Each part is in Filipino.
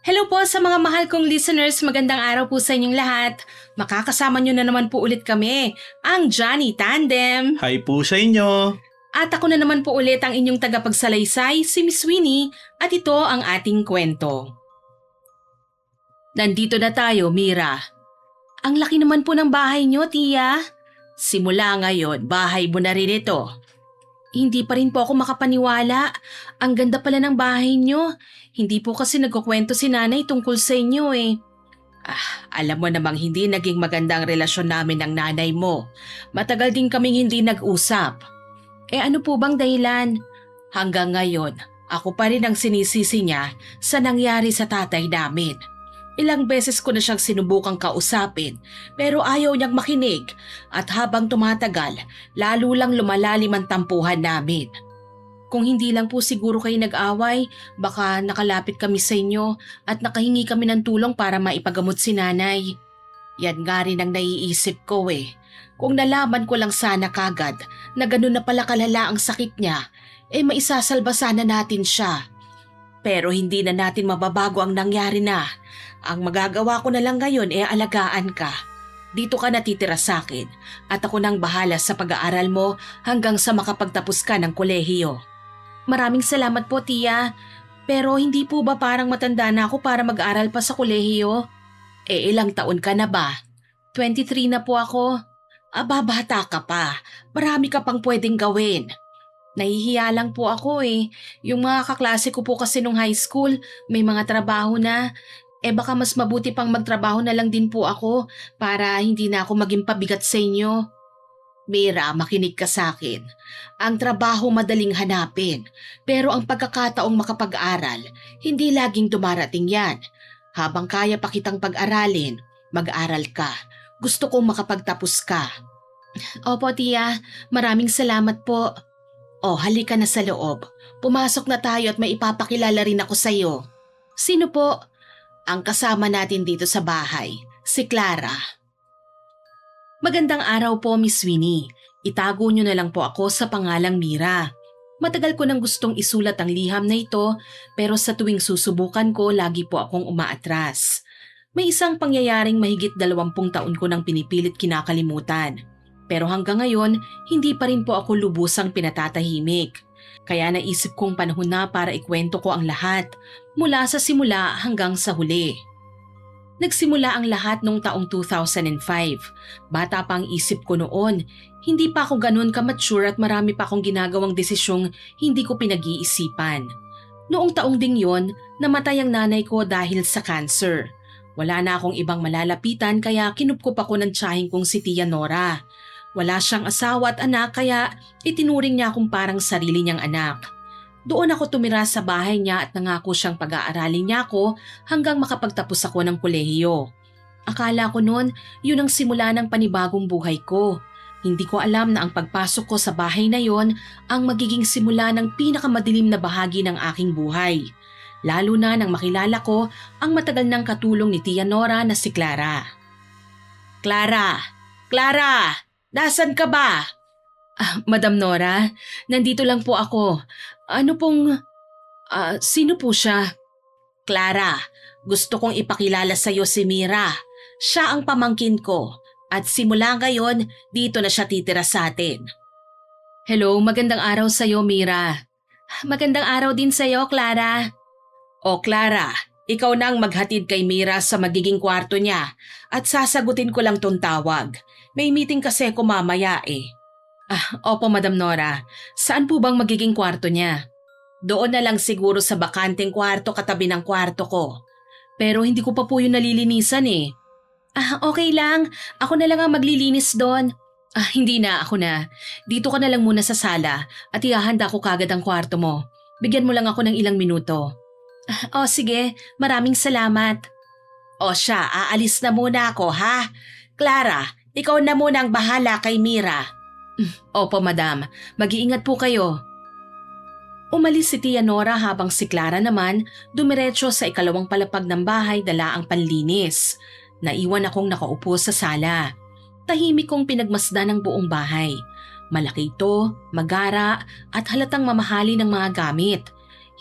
Hello po sa mga mahal kong listeners, magandang araw po sa inyong lahat. Makakasama nyo na naman po ulit kami, ang Johnny Tandem. Hi po sa inyo. At ako na naman po ulit ang inyong tagapagsalaysay, si Miss Winnie, at ito ang ating kwento. Nandito na tayo, Mira. Ang laki naman po ng bahay nyo, Tia. Simula ngayon, bahay mo na rin ito. Hindi pa rin po ako makapaniwala. Ang ganda pala ng bahay nyo. Hindi po kasi nagkukwento si nanay tungkol sa inyo eh. Alam mo namang hindi naging maganda ang relasyon namin ng nanay mo. Matagal din kaming hindi nag-usap. Ano po bang dahilan? Hanggang ngayon, ako pa rin ang sinisisi niya sa nangyari sa tatay namin. Ilang beses ko na siyang sinubukang kausapin pero ayaw niyang makinig at habang tumatagal, lalo lang lumalalim ang tampuhan namin. Kung hindi lang po siguro kayo nag-away, baka nakalapit kami sa inyo at nakahingi kami ng tulong para maipagamot si nanay. Yan nga rin ang naiisip ko eh. Kung nalaman ko lang sana kagad na ganun na pala kalala ang sakit niya, maisasalba sana natin siya. Pero hindi na natin mababago ang nangyari na. Ang magagawa ko na lang ngayon alagaan ka. Dito ka natitira sa akin at ako nang bahala sa pag-aaral mo hanggang sa makapagtapos ka ng kolehiyo. Maraming salamat po, Tia. Pero hindi po ba parang matanda na ako para mag-aral pa sa kolehiyo? Ilang taon ka na ba? 23 na po ako. Bata ka pa. Marami ka pang pwedeng gawin. Nahihiya lang po ako eh. Yung mga kaklase ko po kasi nung high school, may mga trabaho na. Baka mas mabuti pang magtrabaho na lang din po ako para hindi na ako maging pabigat sa inyo. Mira, makinig ka sa akin. Ang trabaho madaling hanapin, pero ang pagkakataong makapag-aral, hindi laging dumarating yan. Habang kaya pa kitang pag-aralin, mag-aral ka. Gusto kong makapagtapos ka. Opo, Tia. Maraming salamat po. Halika na sa loob. Pumasok na tayo at may ipapakilala rin ako sa'yo. Sino po? Ang kasama natin dito sa bahay, si Clara. Magandang araw po, Miss Winnie. Itago niyo na lang po ako sa pangalang Mira. Matagal ko nang gustong isulat ang liham na ito pero sa tuwing susubukan ko lagi po akong umaatras. May isang pangyayaring mahigit 20 taon ko nang pinipilit kinakalimutan. Pero hanggang ngayon, hindi pa rin po ako lubusang pinatatahimik. Kaya naisip kong panahon na para ikwento ko ang lahat, mula sa simula hanggang sa huli. Nagsimula ang lahat noong taong 2005. Bata pa ang isip ko noon, hindi pa ako ganun ka-mature at marami pa akong ginagawang desisyong hindi ko pinag-iisipan. Noong taong ding yon, namatay ang nanay ko dahil sa cancer. Wala na akong ibang malalapitan kaya kinupkup ako ng tiyahing kong si Tia Nora. Wala siyang asawa at anak kaya itinuring niya akong parang sarili niyang anak. Doon ako tumira sa bahay niya at nangako siyang pag-aaralin niya ako hanggang makapagtapos ako ng kolehiyo. Akala ko noon, yun ang simula ng panibagong buhay ko. Hindi ko alam na ang pagpasok ko sa bahay na yon ang magiging simula ng pinakamadilim na bahagi ng aking buhay. Lalo na nang makilala ko ang matagal ng katulong ni Tia Nora na si Clara. Clara! Clara! Nasaan ka ba? Madam Nora, nandito lang po ako. Sino po siya? Clara, gusto kong ipakilala sa iyo si Mira. Siya ang pamangkin ko at simula ngayon dito na siya titira sa atin. Hello, magandang araw sa iyo, Mira. Magandang araw din sa iyo, Clara. Clara, ikaw na ang maghatid kay Mira sa magiging kwarto niya at sasagutin ko lang tong tawag. May meeting kasi ako mamaya eh. Opo, Madam Nora. Saan po bang magiging kwarto niya? Doon na lang siguro sa bakanteng kwarto katabi ng kwarto ko. Pero hindi ko pa po yun nalilinisan eh. Okay lang. Ako na lang ang maglilinis doon. Hindi na, ako na. Dito ka na lang muna sa sala at ihahanda ko kagad ang kwarto mo. Bigyan mo lang ako ng ilang minuto. Sige. Maraming salamat. Siya, aalis na muna ako ha. Clara, ikaw na muna ang bahala kay Mira. Opo, madam. Mag-iingat po kayo. Umalis si Tia Nora habang si Clara naman dumiretso sa ikalawang palapag ng bahay dala ang panlinis. Naiwan akong nakaupo sa sala. Tahimik kong pinagmasdan ang buong bahay. Malaki ito, magara at halatang mamahali ng mga gamit.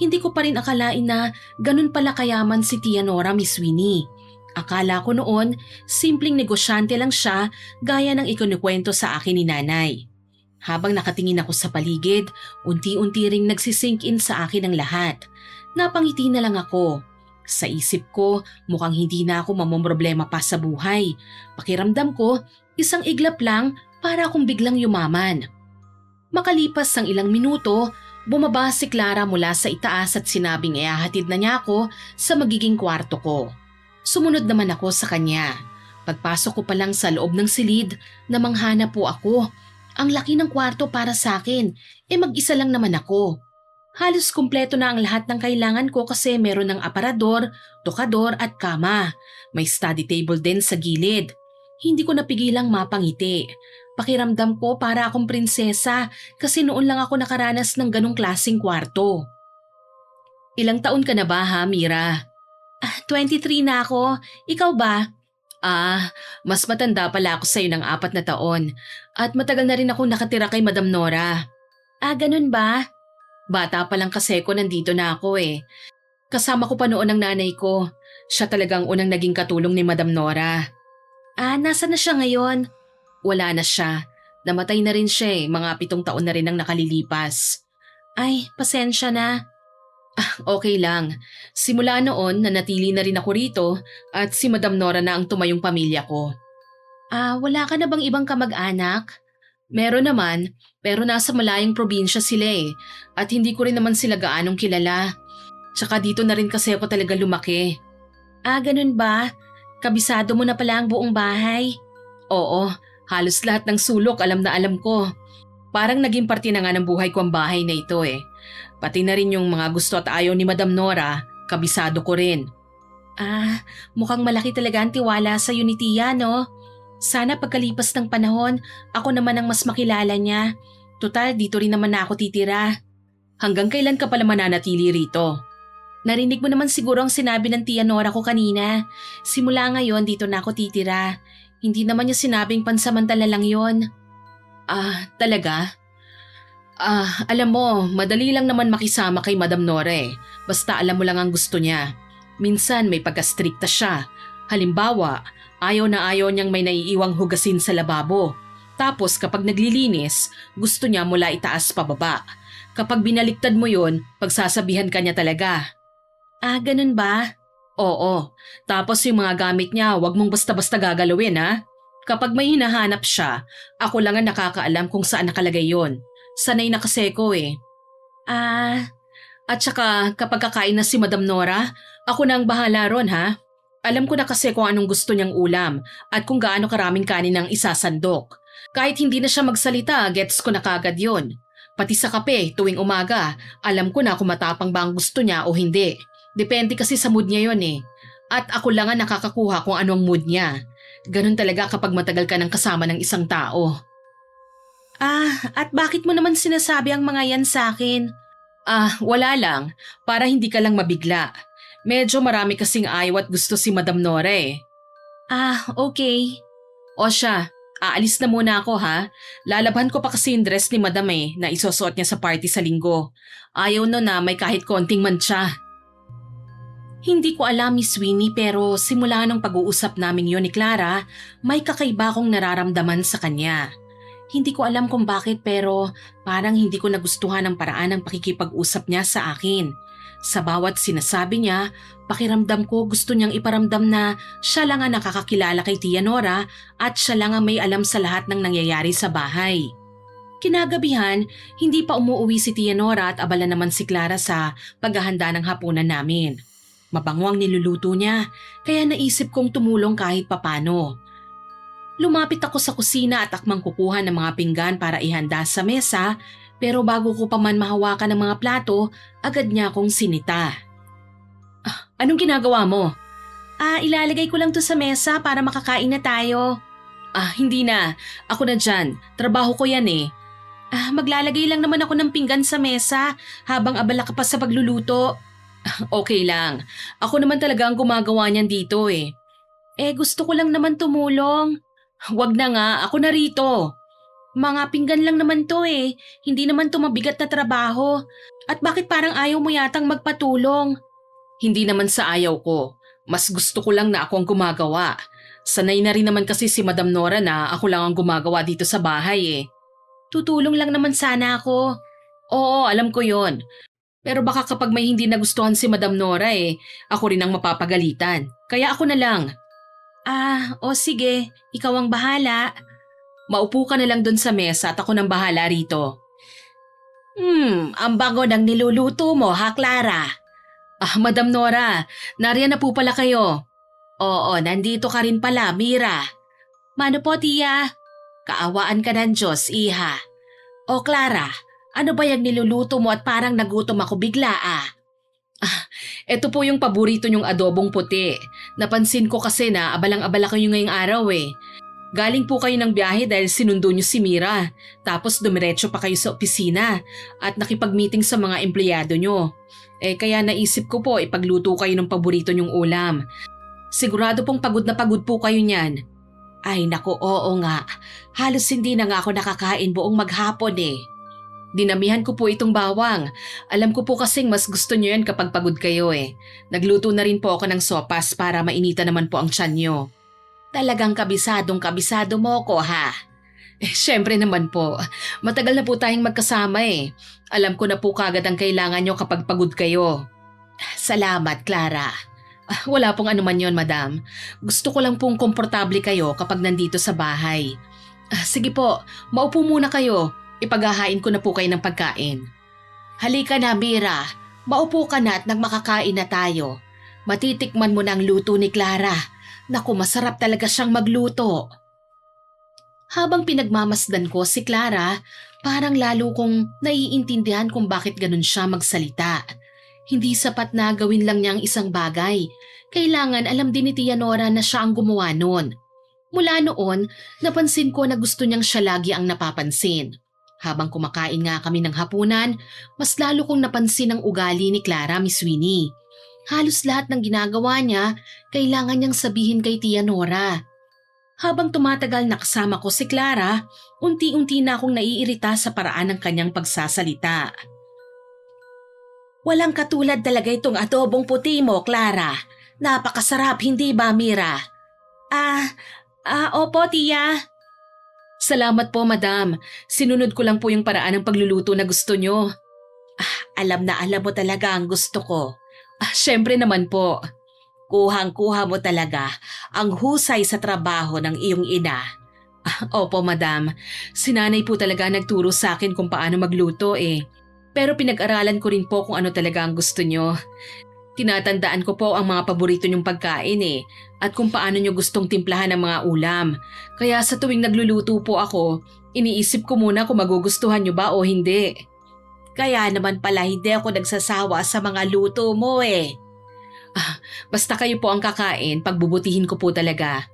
Hindi ko pa rin akalain na ganun pala kayaman si Tia Nora, Miss Winnie. Akala ko noon, simpleng negosyante lang siya gaya ng ikinikwento sa akin ni nanay. Habang nakatingin ako sa paligid, unti-unti ring nagsisink in sa akin ang lahat. Napangiti na lang ako. Sa isip ko, mukhang hindi na ako mamomroblema pa sa buhay. Pakiramdam ko, isang iglap lang para akong biglang yumaman. Makalipas ang ilang minuto, bumaba si Clara mula sa itaas at sinabing ihahatid na niya ako sa magiging kwarto ko. Sumunod naman ako sa kanya. Pagpasok ko pa lang sa loob ng silid, namanghana po ako. Ang laki ng kwarto para sa akin, mag-isa lang naman ako. Halos kumpleto na ang lahat ng kailangan ko kasi meron ng aparador, tokador at kama. May study table din sa gilid. Hindi ko napigilang mapangiti. Pakiramdam ko para akong prinsesa kasi noon lang ako nakaranas ng ganong klaseng kwarto. Ilang taon ka na ba ha, Mira? 23 na ako. Ikaw ba? Mas matanda pala ako sa'yo ng 4 na taon. At matagal na rin ako nakatira kay Madam Nora. Ganun ba? Bata pa lang kasi ko nandito na ako eh. Kasama ko pa noon ang nanay ko. Siya talagang unang naging katulong ni Madam Nora. Nasa na siya ngayon? Wala na siya. Namatay na rin siya eh. Mga 7 taon na rin ang nakalilipas. Ay, pasensya na. Okay lang. Simula noon, nanatili na rin ako rito at si Madam Nora na ang tumayong pamilya ko. Wala ka na bang ibang kamag-anak? Meron naman, pero nasa malayong probinsya sila eh. At hindi ko rin naman sila gaanong kilala. Tsaka dito na rin kasi ako talaga lumaki. Ganun ba? Kabisado mo na pala ang buong bahay? Oo, halos lahat ng sulok alam na alam ko. Parang naging parte na nga ng buhay ko ang bahay na ito eh. Pati na rin yung mga gusto at ayaw ni Madam Nora, kabisado ko rin. Mukhang malaki talaga ang tiwala sa ni Tia, no? Sana pagkalipas ng panahon, ako naman ang mas makilala niya. Tutal, dito rin naman na ako titira. Hanggang kailan ka pala mananatili rito? Narinig mo naman siguro ang sinabi ng Tia Nora ko kanina. Simula ngayon, dito na ako titira. Hindi naman niya sinabing pansamantala lang yon. Talaga? Alam mo, madali lang naman makisama kay Madam Nora eh. Basta alam mo lang ang gusto niya. Minsan may pagka-strikta siya. Halimbawa, ayaw na ayaw niyang may naiiwang hugasin sa lababo. Tapos kapag naglilinis, gusto niya mula itaas pababa. Kapag binaliktad mo yon, pagsasabihan ka niya talaga. Ganun ba? Oo. Tapos yung mga gamit niya, wag mong basta-basta gagalawin ha. Kapag may hinahanap siya, ako lang ang nakakaalam kung saan nakalagay yon. Sanay na kasi ko eh. At saka kapag kakain na si Madam Nora, ako na ang bahala ron ha. Alam ko na kasi kung anong gusto niyang ulam at kung gaano karaming kanin ang isasandok. Kahit hindi na siya magsalita, gets ko na kagad yon. Pati sa kape tuwing umaga, alam ko na kung matapang ba ang gusto niya o hindi. Depende kasi sa mood niya yon eh. At ako lang ang nakakakuha kung anong mood niya. Ganun talaga kapag matagal ka ng kasama ng isang tao. At bakit mo naman sinasabi ang mga yan sa akin? Wala lang. Para hindi ka lang mabigla. Medyo marami kasing ayaw at gusto si Madam Nora eh. Okay. O siya, aalis na muna ako ha. Lalabhan ko pa kasi yung dress ni Madam eh, na isusuot niya sa party sa linggo. Ayaw no na may kahit konting mantsa. Hindi ko alam, Miss Winnie, pero simula nung pag-uusap namin yun ni Clara, may kakaiba akong nararamdaman sa kanya. Hindi ko alam kung bakit pero parang hindi ko nagustuhan ang paraan ng pakikipag-usap niya sa akin. Sa bawat sinasabi niya, pakiramdam ko gusto niyang iparamdam na siya lang ang nakakakilala kay Tia Nora at siya lang ang may alam sa lahat ng nangyayari sa bahay. Kinagabihan, hindi pa umuwi si Tia Nora at abala naman si Clara sa paghahanda ng hapunan namin. Mabango ang niluluto niya, kaya naisip kong tumulong kahit papano. Lumapit ako sa kusina at akmang kukuha ng mga pinggan para ihanda sa mesa, pero bago ko pa man mahawakan ng mga plato, agad niya akong sinita. Anong ginagawa mo? Ilalagay ko lang to sa mesa para makakain na tayo. Hindi na. Ako na dyan. Trabaho ko yan eh. Maglalagay lang naman ako ng pinggan sa mesa habang abala ka pa sa pagluluto. Okay lang. Ako naman talaga ang gumagawa niyan dito eh. Gusto ko lang naman tumulong. Wag na nga, ako na rito. Mga pinggan lang naman to eh. Hindi naman to mabigat na trabaho. At bakit parang ayaw mo yatang magpatulong? Hindi naman sa ayaw ko. Mas gusto ko lang na ako ang gumagawa. Sanay na rin naman kasi si Madam Nora na ako lang ang gumagawa dito sa bahay eh. Tutulong lang naman sana ako. Oo, alam ko yon. Pero baka kapag may hindi nagustuhan si Madam Nora ako rin ang mapapagalitan. Kaya ako na lang. O sige, ikaw ang bahala. Maupo ka na lang dun sa mesa at ako nang bahala rito. Ang bago ng niluluto mo ha, Clara? Madam Nora, nariyan na po pala kayo. Oo, nandito ka rin pala, Mira. Mano po, tiya? Kaawaan ka ng Diyos, iha. O Clara, ano ba yung niluluto mo at parang nagutom ako bigla Ito po yung paborito niyong adobong puti. Napansin ko kasi na abalang-abala kayo ngayong araw Galing po kayo ng biyahe dahil sinundo niyo si Mira. Tapos dumiretso pa kayo sa opisina at nakipag-meeting sa mga empleyado niyo. Kaya naisip ko po ipagluto kayo ng paborito niyong ulam. Sigurado pong pagod na pagod po kayo niyan. Ay naku, oo nga. Halos hindi na nga ako nakakain buong maghapon Dinamihan ko po itong bawang. Alam ko po kasing mas gusto niyo yan kapag pagod kayo Nagluto na rin po ako ng sopas para mainita naman po ang tiyan niyo. Talagang kabisado mo ko ha? Syempre naman po. Matagal na po tayong magkasama Alam ko na po kagad ang kailangan nyo kapag pagod kayo. Salamat, Clara. Wala pong anuman yon, madam. Gusto ko lang pong komportable kayo kapag nandito sa bahay. Sige po, maupo muna kayo. Ipaghahain ko na po kayo ng pagkain. Halika na, Mira. Maupo ka na at nang makakain na tayo. Matitikman mo na ang luto ni Clara. Naku, masarap talaga siyang magluto. Habang pinagmamasdan ko si Clara, parang lalo kong naiintindihan kung bakit ganun siya magsalita. Hindi sapat na gawin lang niya ang isang bagay. Kailangan alam din ni Tia Nora na siya ang gumawa noon. Mula noon, napansin ko na gusto niyang siya lagi ang napapansin. Habang kumakain nga kami ng hapunan, mas lalo kong napansin ang ugali ni Clara, Miss Winnie. Halos lahat ng ginagawa niya, kailangan niyang sabihin kay Tia Nora. Habang tumatagal na kasama ko si Clara, unti-unti na akong naiirita sa paraan ng kanyang pagsasalita. Walang katulad talaga itong adobong puti mo, Clara. Napakasarap, hindi ba, Mira? Opo, Tia. Salamat po, madam. Sinunod ko lang po yung paraan ng pagluluto na gusto nyo. Alam na alam mo talaga ang gusto ko. Syempre naman po. Kuhang-kuha mo talaga ang husay sa trabaho ng iyong ina. Opo, madam. Si nanay po talaga nagturo sa akin kung paano magluto Pero pinag-aralan ko rin po kung ano talaga ang gusto nyo. Tinatandaan ko po ang mga paborito nyong pagkain at kung paano nyo gustong timplahan ng mga ulam. Kaya sa tuwing nagluluto po ako, iniisip ko muna kung magugustuhan nyo ba o hindi. Kaya naman pala hindi ako nagsasawa sa mga luto mo Basta kayo po ang kakain, pagbubutihin ko po talaga.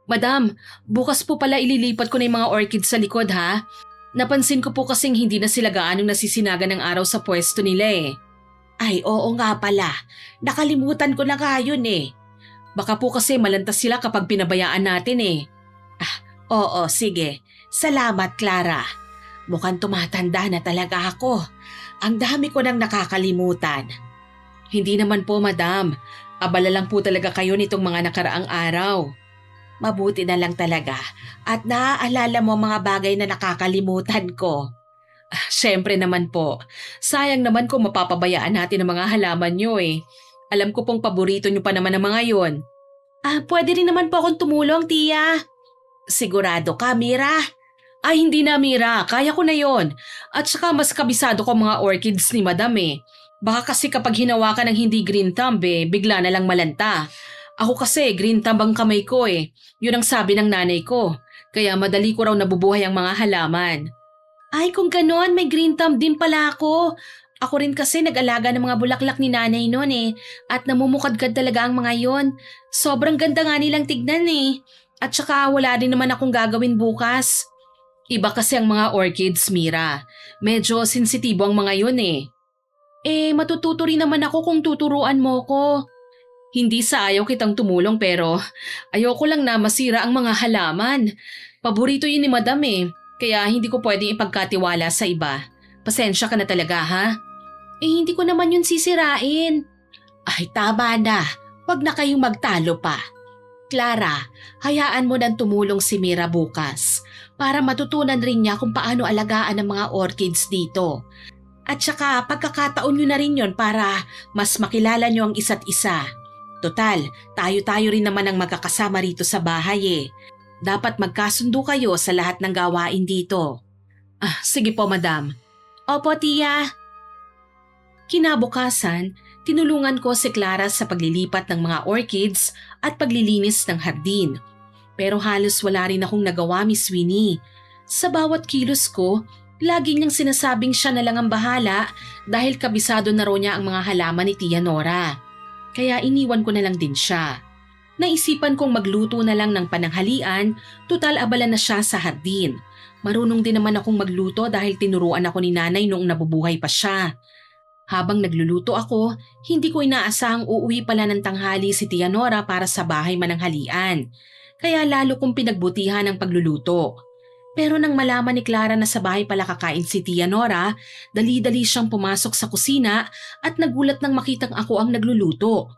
Madam, bukas po pala ililipat ko na yung mga orchids sa likod ha. Napansin ko po kasing hindi na sila gaanong nasisinaga ng araw sa pwesto nila Ay, oo nga pala. Nakalimutan ko na nga yun Baka po kasi malantas sila kapag pinabayaan natin Oo, sige. Salamat, Clara. Mukhang tumatanda na talaga ako. Ang dami ko nang nakakalimutan. Hindi naman po, madam. Abala lang po talaga kayo nitong mga nakaraang araw. Mabuti na lang talaga at naaalala mo mga bagay na nakakalimutan ko. Siyempre naman po. Sayang naman kung mapapabayaan natin ang mga halaman nyo Alam ko pong paborito nyo pa naman ang mga yon. Pwede rin naman po akong tumulong, Tia. Sigurado ka, Mira? Ay, hindi na, Mira. Kaya ko na yon. At saka mas kabisado ko mga orchids ni Madam Baka kasi kapag hinawakan ng hindi green thumb bigla na lang malanta. Ako kasi green thumb ang kamay ko Yun ang sabi ng nanay ko. Kaya madali ko raw nabubuhay ang mga halaman. Ay, kung ganon, may green thumb din pala ako. Ako rin kasi nag-alaga ng mga bulaklak ni nanay noon At namumukadkad talaga ang mga yon. Sobrang ganda nga nilang tignan At saka wala din naman akong gagawin bukas. Iba kasi ang mga orchids, Mira. Medyo sensitibo ang mga yun matututo rin naman ako kung tuturuan mo ko. Hindi sa ayaw kitang tumulong pero ayoko lang na masira ang mga halaman. Paborito yun ni Madam kaya hindi ko pwedeng ipagkatiwala sa iba. Pasensya ka na talaga ha? Hindi ko naman yun sisirain. Ay, tama na. Huwag na kayong magtalo pa. Clara, hayaan mo nang tumulong si Mira bukas para matutunan rin niya kung paano alagaan ang mga orchids dito. At saka pagkakataon nyo na rin yon para mas makilala nyo ang isa't isa. Total, tayo-tayo rin naman ang magkakasama rito sa bahay eh. Dapat magkasundo kayo sa lahat ng gawain dito. Sige po, madam. Opo, tiya. Kinabukasan, tinulungan ko si Clara sa paglilipat ng mga orchids at paglilinis ng hardin. Pero halos wala rin akong nagawa, Miss Winnie. Sa bawat kilos ko, lagi niyang sinasabing siya na lang ang bahala dahil kabisado na raw niya ang mga halaman ni Tia Nora. Kaya iniwan ko na lang din siya. Naisipan kong magluto na lang ng pananghalian, tutal abala na siya sa hardin. Marunong din naman akong magluto dahil tinuruan ako ni nanay noong nabubuhay pa siya. Habang nagluluto ako, hindi ko inaasahang uuwi pala ng tanghali si Tia Nora para sa bahay mananghalian. Kaya lalo kong pinagbutihan ang pagluluto. Pero nang malaman ni Clara na sa bahay pala kakain si Tia Nora, dali-dali siyang pumasok sa kusina at nagulat nang makitang ako ang nagluluto.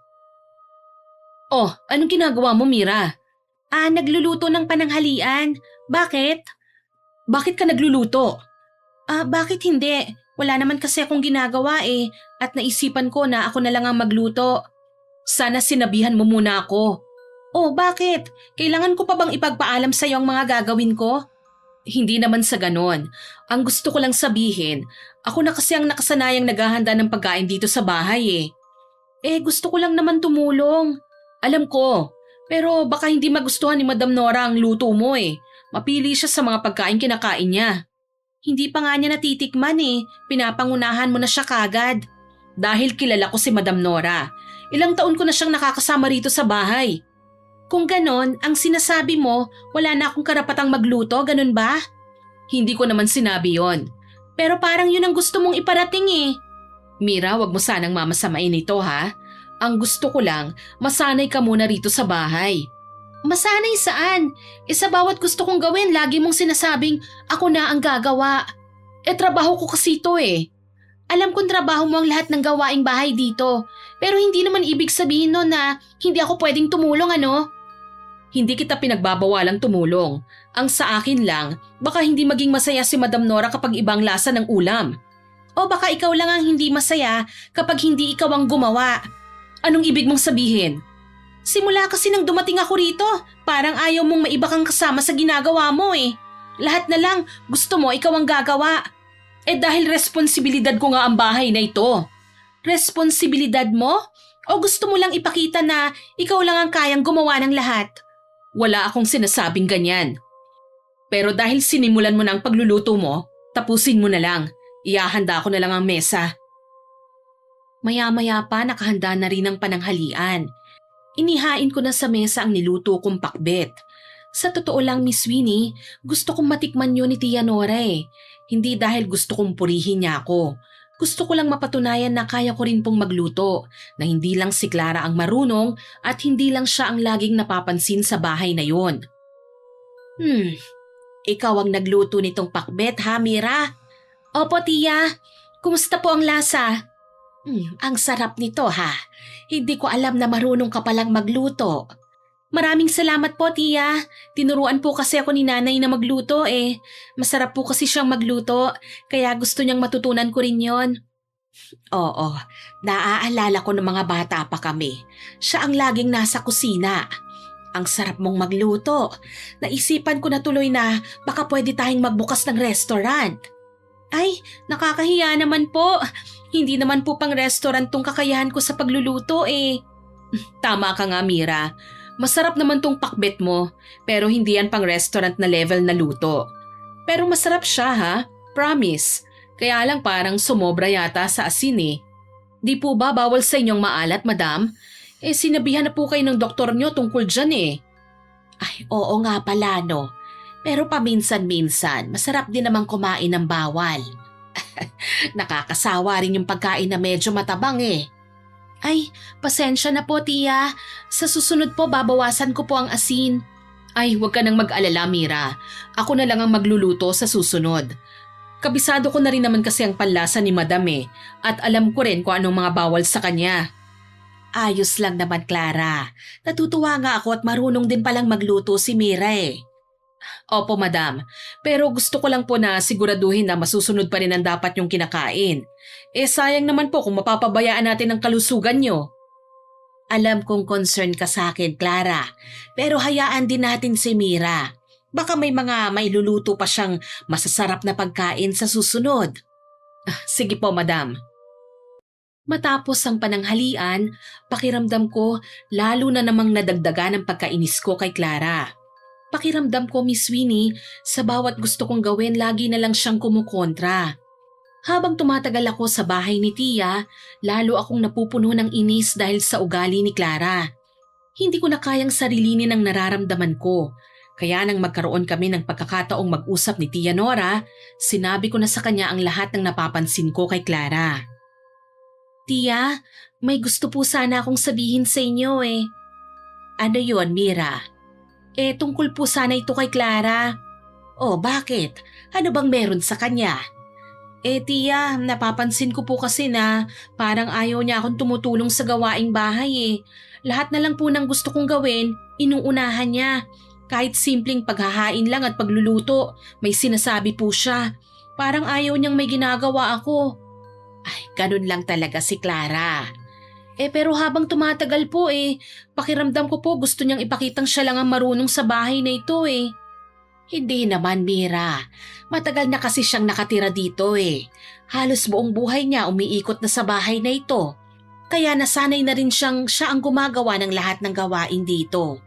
Oh, anong ginagawa mo, Mira? Nagluluto ng pananghalian. Bakit? Bakit ka nagluluto? Bakit hindi? Wala naman kasi akong ginagawa eh at naisipan ko na ako na lang ang magluto. Sana sinabihan mo muna ako. Oh, bakit? Kailangan ko pa bang ipagpaalam sa iyo ang mga gagawin ko? Hindi naman sa ganon. Ang gusto ko lang sabihin, ako na kasi ang nakasanayang naghahanda ng pagkain dito sa bahay eh. Gusto ko lang naman tumulong. Alam ko, pero baka hindi magustuhan ni Madam Nora ang luto mo eh. Mapili siya sa mga pagkain kinakain niya. Hindi pa nga niya natitikman eh. Pinapangunahan mo na siya kagad. Dahil kilala ko si Madam Nora. Ilang taon ko na siyang nakakasama rito sa bahay. Kung ganon, ang sinasabi mo, wala na akong karapatang magluto, ganon ba? Hindi ko naman sinabi yon. Pero parang yun ang gusto mong iparating eh. Mira, wag mo sanang mamasamain ito ha. Ang gusto ko lang, masanay ka muna rito sa bahay. Masanay saan? Sa bawat gusto kong gawin, lagi mong sinasabing ako na ang gagawa. Trabaho ko kasi ito eh. Alam kong trabaho mo ang lahat ng gawaing bahay dito. Pero hindi naman ibig sabihin no na hindi ako pwedeng tumulong ano? Hindi kita pinagbabawalang tumulong. Ang sa akin lang, baka hindi maging masaya si Madam Nora kapag ibang lasa ng ulam. O baka ikaw lang ang hindi masaya kapag hindi ikaw ang gumawa. Anong ibig mong sabihin? Simula kasi nang dumating ako rito, parang ayaw mong maiba kang kasama sa ginagawa mo eh. Lahat na lang gusto mo ikaw ang gagawa. Dahil responsibilidad ko nga ang bahay na ito. Responsibilidad mo? O gusto mo lang ipakita na ikaw lang ang kayang gumawa ng lahat? Wala akong sinasabing ganyan. Pero dahil sinimulan mo na ang pagluluto mo, tapusin mo na lang. Iahanda ko na lang ang mesa. Maya-maya pa nakahanda na rin ang pananghalian. Inihain ko na sa mesa ang niluto kong pakbet. Sa totoo lang, Miss Winnie, gusto kong matikman yun ni Tia Nora eh. Hindi dahil gusto kong purihin niya ako. Gusto ko lang mapatunayan na kaya ko rin pong magluto, na hindi lang si Clara ang marunong at hindi lang siya ang laging napapansin sa bahay na yon. Ikaw ang nagluto nitong pakbet ha, Mira? Opo, Tia. Kumusta po ang lasa? Ang sarap nito ha. Hindi ko alam na marunong ka palang magluto. Maraming salamat po, Tia. Tinuruan po kasi ako ni nanay na magluto eh. Masarap po kasi siyang magluto, kaya gusto niyang matutunan ko rin yon. Oo, naaalala ko ng mga bata pa kami. Siya ang laging nasa kusina. Ang sarap mong magluto. Naisipan ko na tuloy na baka pwede tayong magbukas ng restaurant. Ay, nakakahiya naman po. Hindi naman po pang restaurant tong kakayahan ko sa pagluluto eh. Tama ka nga, Mira. Masarap naman tong pakbet mo, pero hindi yan pang restaurant na level na luto. Pero masarap siya ha, promise. Kaya lang parang sumobra yata sa asin eh. Di po ba bawal sa inyong maalat, madam? Sinabihan na po kayo ng doktor nyo tungkol dyan eh. Ay, oo nga pala no. Pero paminsan-minsan, masarap din naman kumain ng bawal. Nakakasawa rin yung pagkain na medyo matabang eh. Ay, pasensya na po, Tia. Sa susunod po, babawasan ko po ang asin. Ay, huwag ka nang mag-alala, Mira. Ako na lang ang magluluto sa susunod. Kabisado ko na rin naman kasi ang panlasa ni Madam at alam ko rin kung anong mga bawal sa kanya. Ayos lang naman, Clara. Natutuwa nga ako at marunong din palang magluto si Mira Opo, Madam. Pero gusto ko lang po na siguraduhin na masusunod pa rin ang dapat yung kinakain. Sayang naman po kung mapapabayaan natin ang kalusugan nyo. Alam kong concern ka sa akin, Clara. Pero hayaan din natin si Mira. Baka may mga mailuluto pa siyang masasarap na pagkain sa susunod. Sige po, Madam. Matapos ang pananghalian, pakiramdam ko lalo na namang nadagdagan ang pagkainis ko kay Clara. Pakiramdam ko, Miss Winnie, sa bawat gusto kong gawin lagi na lang siyang kumukontra. Habang tumatagal ako sa bahay ni Tia, lalo akong napupuno ng inis dahil sa ugali ni Clara. Hindi ko na kayang sarilinin ang nararamdaman ko. Kaya nang magkaroon kami ng pagkakataong mag-usap ni Tia Nora, sinabi ko na sa kanya ang lahat ng napapansin ko kay Clara. Tia, may gusto po sana akong sabihin sa inyo Ano yon, Mira? Tungkol po sana ito kay Clara. Oh, bakit? Ano bang meron sa kanya? Tia, napapansin ko po kasi na parang ayaw niya akong tumutulong sa gawaing bahay Lahat na lang po ng gusto kong gawin, inuunahan niya. Kahit simpleng paghahain lang at pagluluto, may sinasabi po siya. Parang ayaw niyang may ginagawa ako. Ay, ganun lang talaga si Clara. Pero habang tumatagal po pakiramdam ko po gusto niyang ipakitang siya lang ang marunong sa bahay na ito Hindi naman, Mira. Matagal na kasi siyang nakatira dito Halos buong buhay niya umiikot na sa bahay na ito. Kaya nasanay na rin siyang siya ang gumagawa ng lahat ng gawain dito.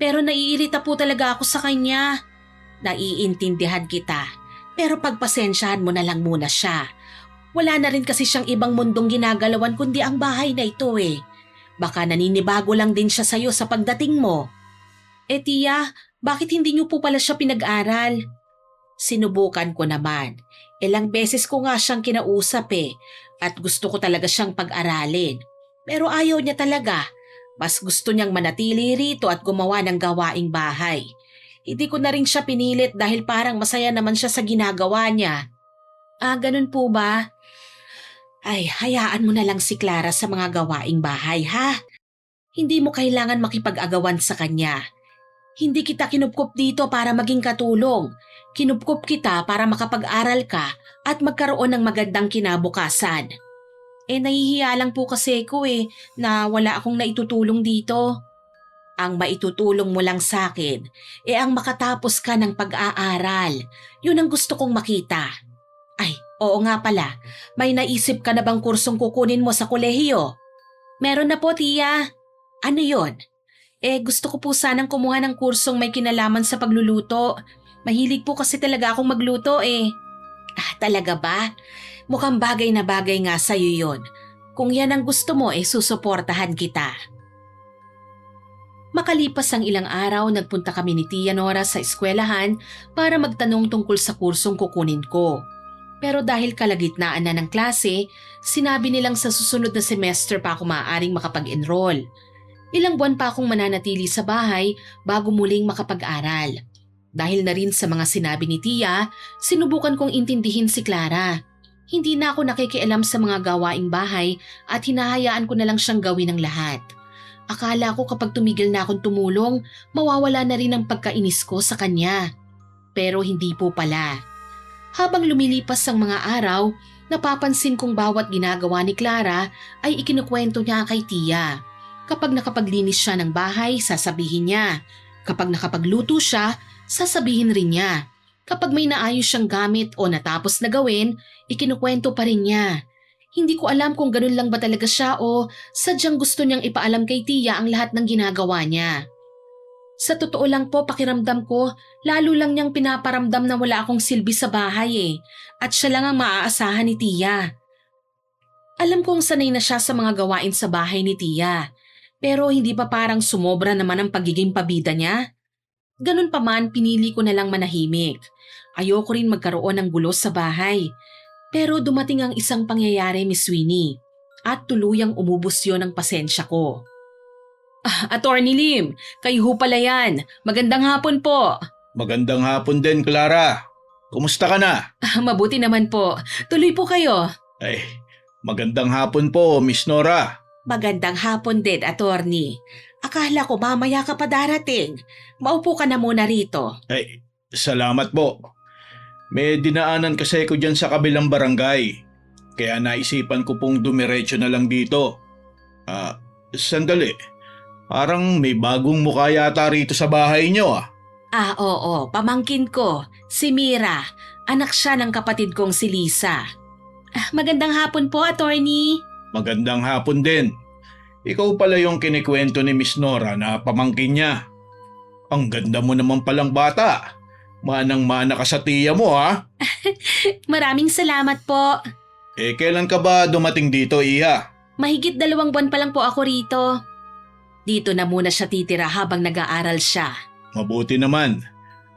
Pero naiirita po talaga ako sa kanya. Naiintindihan kita. Pero pagpasensyahan mo na lang muna siya. Wala na rin kasi siyang ibang mundong ginagalawan kundi ang bahay na ito Baka naninibago lang din siya sa'yo sa pagdating mo. Tia, bakit hindi niyo po pala siya pinag-aral? Sinubukan ko naman. Ilang beses ko nga siyang kinausap at gusto ko talaga siyang pag-aralin. Pero ayaw niya talaga. Mas gusto niyang manatili rito at gumawa ng gawaing bahay. Hindi ko na rin siya pinilit dahil parang masaya naman siya sa ginagawa niya. Ganun po ba? Ay, hayaan mo na lang si Clara sa mga gawaing bahay, ha? Hindi mo kailangan makipag-agawan sa kanya. Hindi kita kinupkup dito para maging katulong. Kinupkup kita para makapag-aral ka at magkaroon ng magandang kinabukasan. Nahihiya lang po kasi ko na wala akong naitutulong dito. Ang maitutulong mo lang sa akin, ang makatapos ka ng pag-aaral. Yun ang gusto kong makita. Ay, oo nga pala. May naisip ka na bang kursong kukunin mo sa kolehiyo? Meron na po, Tia. Ano yon? Gusto ko po sanang kumuha ng kursong may kinalaman sa pagluluto. Mahilig po kasi talaga akong magluto talaga ba? Mukhang bagay na bagay nga sa'yo yon. Kung yan ang gusto mo, susuportahan kita. Makalipas ang ilang araw, nagpunta kami ni Tia Nora sa eskwelahan para magtanong tungkol sa kursong kukunin ko. Pero dahil kalagitnaan na ng klase, sinabi nilang sa susunod na semester pa ako maaaring makapag-enroll. Ilang buwan pa akong mananatili sa bahay bago muling makapag-aral. Dahil na rin sa mga sinabi ni Tia, sinubukan kong intindihin si Clara. Hindi na ako nakikialam sa mga gawaing bahay at hinahayaan ko na lang siyang gawin ang lahat. Akala ko kapag tumigil na akong tumulong, mawawala na rin ang pagkainis ko sa kanya. Pero hindi po pala. Habang lumilipas ang mga araw, napapansin kong bawat ginagawa ni Clara ay ikinukwento niya kay Tia. Kapag nakapaglinis siya ng bahay, sasabihin niya. Kapag nakapagluto siya, sasabihin rin niya. Kapag may naayos siyang gamit o natapos na gawin, ikinukwento pa rin niya. Hindi ko alam kung ganun lang ba talaga siya o sadyang gusto niyang ipaalam kay Tia ang lahat ng ginagawa niya. Sa totoo lang po, pakiramdam ko, lalo lang niyang pinaparamdam na wala akong silbi sa bahay at siya lang ang maaasahan ni Tia. Alam kong sanay na siya sa mga gawain sa bahay ni Tia, pero hindi pa parang sumobra naman ang pagiging pabida niya? Ganun pa man, pinili ko na lang manahimik. Ayoko rin magkaroon ng gulo sa bahay. Pero dumating ang isang pangyayari, Miss Winnie, at tuluyang umubos yon ng pasensya ko. Attorney Lim, kayo ho pala yan. Magandang hapon po. Magandang hapon din, Clara. Kumusta ka na? Mabuti naman po. Tuloy po kayo. Ay, magandang hapon po, Miss Nora. Magandang hapon din, attorney. Akala ko mamaya ka pa darating. Maupo ka na muna rito. Ay, salamat po. May dinaanan kasi ko dyan sa kabilang barangay. Kaya naisipan ko pong dumiretso na lang dito. Sandali. Parang may bagong mukha yata rito sa bahay nyo ah. Oo, pamangkin ko. Si Mira. Anak siya ng kapatid kong si Lisa. Magandang hapon po, attorney. Magandang hapon din. Ikaw pala yung kinikwento ni Miss Nora na pamangkin niya. Ang ganda mo naman palang bata. Manang-mana ka sa tiya mo ha. Maraming salamat po. Kailan ka ba dumating dito, Iha? Mahigit 2 buwan pa lang po ako rito. Dito na muna siya titira habang nag-aaral siya. Mabuti naman.